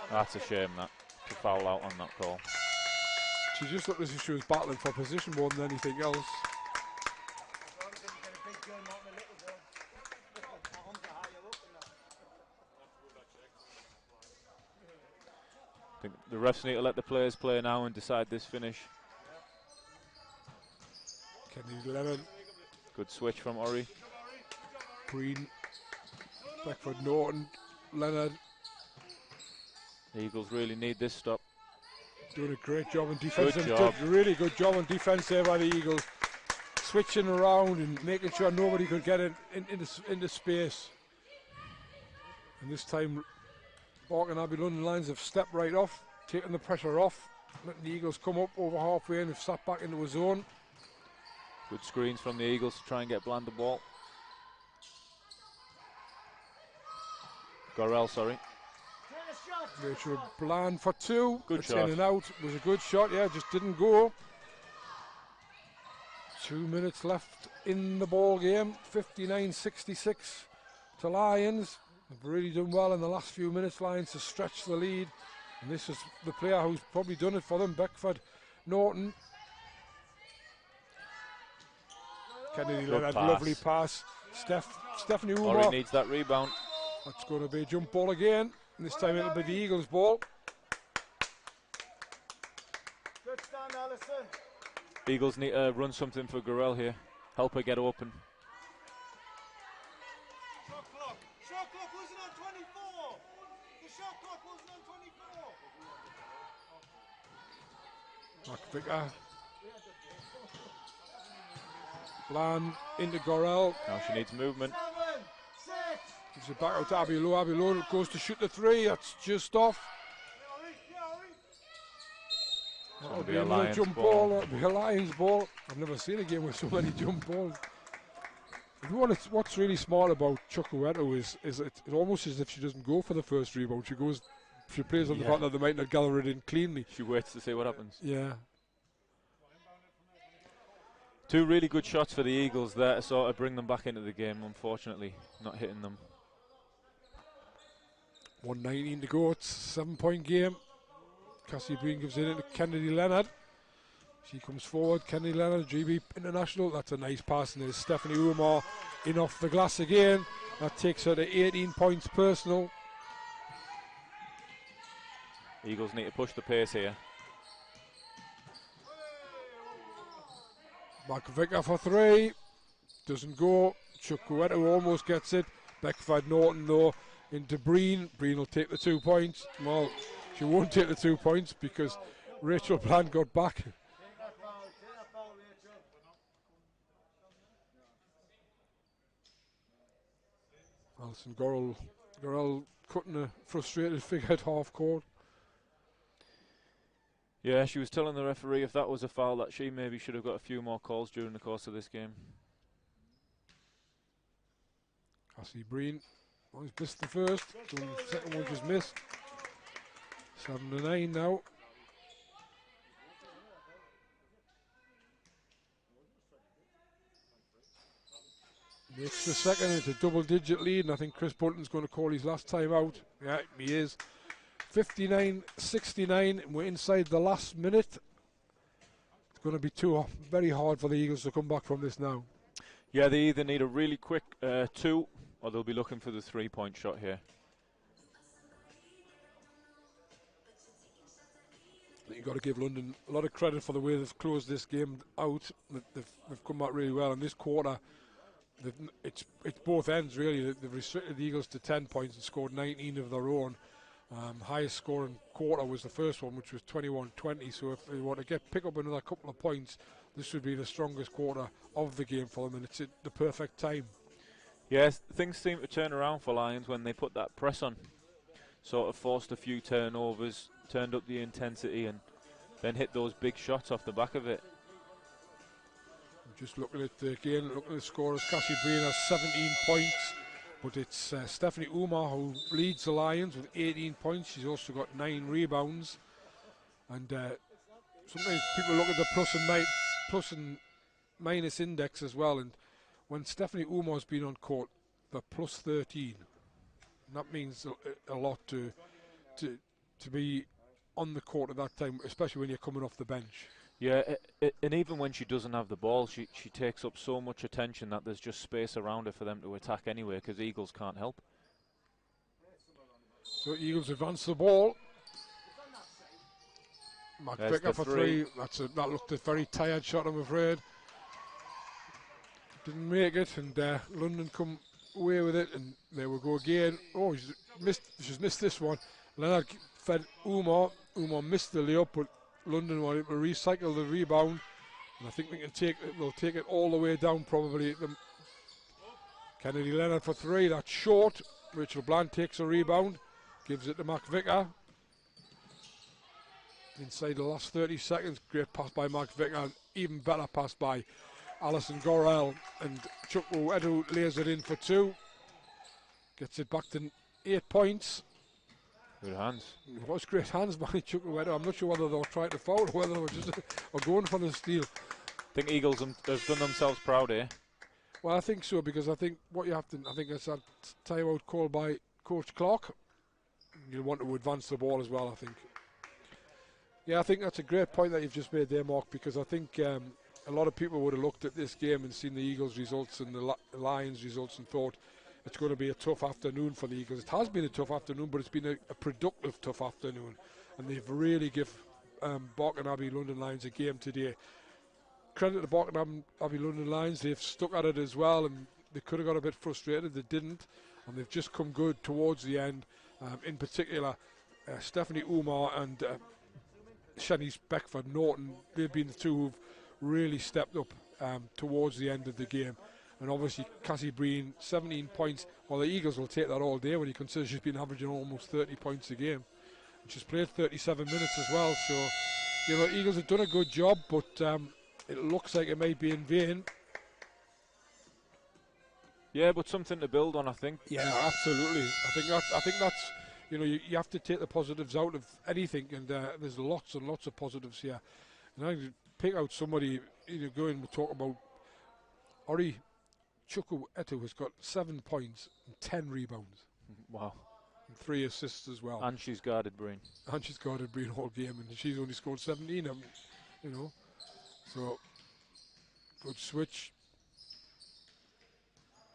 That's a shame to foul out on that call. She just looked as if she was battling for position more than anything else. I think the refs need to let the players play now and decide this finish. Kennedy Leonard. Good switch from Ori. Green, Beckford Norton, Leonard. The Eagles really need this stop. Doing a great job on defense. Good job. Really good job on defense there by the Eagles. Switching around and making sure nobody could get it into space. And this time, Bork and Abbey London Lions have stepped right off, taking the pressure off, letting the Eagles come up over halfway and have sat back into a zone. Good screens from the Eagles to try and get Bland the ball. Gorrell, sorry. Rachel Bland for 2. Good it's shot. In and out. It was a good shot, yeah, just didn't go. 2 minutes left in the ball game. 59-66 to Lions. They've really done well in the last few minutes, Lions, to stretch the lead. And this is the player who's probably done it for them, Beckford Norton. Kennedy Leonard, lovely pass. Stephanie Ori Umar. needs that rebound. That's going to be a jump ball again. And this time it'll be the Eagles' ball. Good stand, Alison. Eagles need to run something for Gorrell here. Help her get open. Shot clock wasn't on 24. The shot clock wasn't on 24. Vicker. Bland into Gorrell. Now she needs movement. 7, 6. Gives it back out to Abby Lowe. Abby Lowe goes to shoot the 3. That's just off. That'll be be a another Lions jump ball. ball. That'll be a Lions ball. I've never seen a game with so many jump balls. What's really smart about Chukwuedo is it's almost as if she doesn't go for the first rebound. She plays on the fact that they might not gather it in cleanly. She waits to see what happens. Yeah. 2 really good shots for the Eagles there to sort of bring them back into the game. Unfortunately, not hitting them. 1:19 to go. It's a 7-point game. Cassie Breen gives it into Kennedy Leonard. She comes forward. Kennedy Leonard, GB International. That's a nice pass. And there's Stephanie Umar in off the glass again. That takes her to 18 points personal. Eagles need to push the pace here. McVicker for 3. Doesn't go. Chukwuedo almost gets it. Beckford Norton, though, into Breen. Breen will take the 2 points. Well, she won't take the 2 points because Rachel Bland got back. Alison Gorrell cutting a frustrated figure at half court. Yeah, she was telling the referee if that was a foul that she maybe should have got a few more calls during the course of this game. Cassie Breen, he's missed the first, so the second one just missed. 7-9 now. Makes the second, it's a double-digit lead, and I think Chris Bolton's going to call his last time out. Yeah, he is. 59-69, and we're inside the last minute. It's going to be very hard for the Eagles to come back from this now. Yeah, they either need a really quick 2, or they'll be looking for the 3-point shot here. You've got to give London a lot of credit for the way they've closed this game out. They've come back really well in this quarter. It's both ends really. They've restricted the Eagles to 10 points and scored 19 of their own. Highest scoring quarter was the first one, which was 21-20. So if they want to pick up another couple of points, this would be the strongest quarter of the game for them, and it's at the perfect time. Yes, things seem to turn around for Lions when they put that press on. Sort of forced a few turnovers, turned up the intensity, and then hit those big shots off the back of it. Just looking at looking at the scorers, Cassie Breen has 17 points, but it's Stephanie Umar who leads the Lions with 18 points. She's also got 9 rebounds, and sometimes people look at the plus and minus index as well, and when Stephanie Umar's been on court, they're plus 13. And that means a lot to be on the court at that time, especially when you're coming off the bench. Yeah, and even when she doesn't have the ball, she takes up so much attention that there's just space around her for them to attack anyway, because Eagles can't help. So Eagles advance the ball. McVicker for 3. That looked a very tired shot, I'm afraid. Didn't make it, and London come away with it, and there we go again. Oh, she's missed this one. Leonard fed Umar. Umar missed the layup, but London were able to recycle the rebound, and I think they'll take it all the way down probably. Kennedy Leonard for 3, that's short. Rachel Bland takes a rebound, gives it to McVicker. Inside the last 30 seconds, great pass by McVicker, and even better pass by Alison Gorrell, and Chukwu Edu lays it in for 2. Gets it back to 8 points. Good hands. It was great hands by Chukwu Edu. I'm not sure whether they were trying to foul or whether they were just going for the steal. I think Eagles have done themselves proud here. Well, I think so, because I think it's that timeout call by Coach Clark. You want to advance the ball as well, I think. Yeah, I think that's a great point that you've just made there, Mark, because I think a lot of people would have looked at this game and seen the Eagles' results and the Lions' results and thought it's going to be a tough afternoon for the Eagles. It has been a tough afternoon, but it's been a productive tough afternoon, and they've really give Barking Abbey London Lions a game today. Credit to Barking Abbey London Lions, they've stuck at it as well, and they could have got a bit frustrated, they didn't, and they've just come good towards the end. In particular, Stephanie Umar and Shanice Beckford Norton, they've been the two who've really stepped up towards the end of the game. And obviously Cassie Breen, 17 points. Well, the Eagles will take that all day when you consider she's been averaging almost 30 points a game. And she's played 37 minutes as well, so you know, Eagles have done a good job, but it looks like it may be in vain. Yeah, but something to build on, I think. Yeah, absolutely. I think that's, you know, you have to take the positives out of anything, and there's lots and lots of positives here. And I pick out somebody, you know, going to talk about Ori Chukwu Etu has got 7 points and 10 rebounds. Wow. And 3 assists as well. And she's guarded Breen. And she's guarded Breen all game, and she's only scored 17 of them, you know. So, good switch.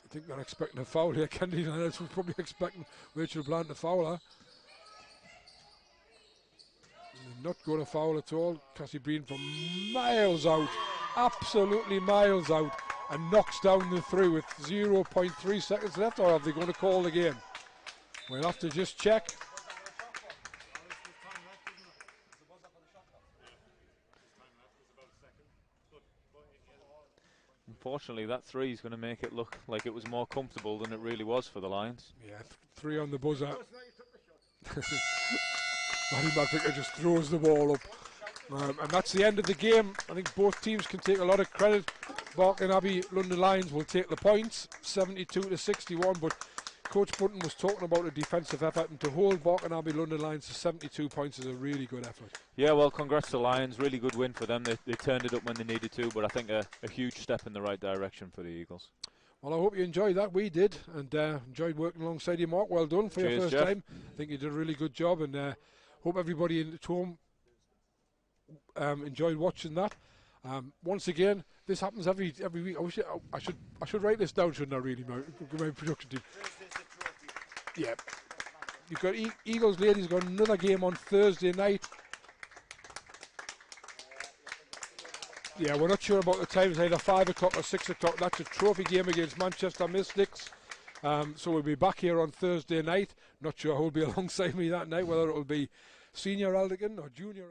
I think they're expecting a foul here. Kennedy Leonard was probably expecting Rachel Bland to foul her. They're not going to foul at all. Cassie Breen from miles out, absolutely miles out, and knocks down the 3 with 0.3 seconds left. Or are they going to call the game? We'll have to just check. Unfortunately, that 3 is going to make it look like it was more comfortable than it really was for the Lions. Yeah, 3 on the buzzer. Matty McVicker just throws the ball up. And that's the end of the game. I think both teams can take a lot of credit. Barking Abbey London Lions will take the points, 72-61, but Coach Bunton was talking about a defensive effort, and to hold Barking Abbey London Lions to 72 points is a really good effort. Yeah, well, congrats to Lions. Really good win for them. They turned it up when they needed to, but I think a huge step in the right direction for the Eagles. Well, I hope you enjoyed that. We did, and enjoyed working alongside you, Mark. Well done for your Cheers, first Jeff. time. I think you did a really good job, and hope everybody at home enjoyed watching that. Once again, this happens every week. I should write this down, shouldn't I? Really, my production team. Yeah, you've got Eagles ladies got another game on Thursday night. Yeah, we're not sure about the times, either 5 o'clock or 6 o'clock. That's a trophy game against Manchester Mystics. So we'll be back here on Thursday night. Not sure who'll be alongside me that night, whether it'll be Senior Aldigan or Junior.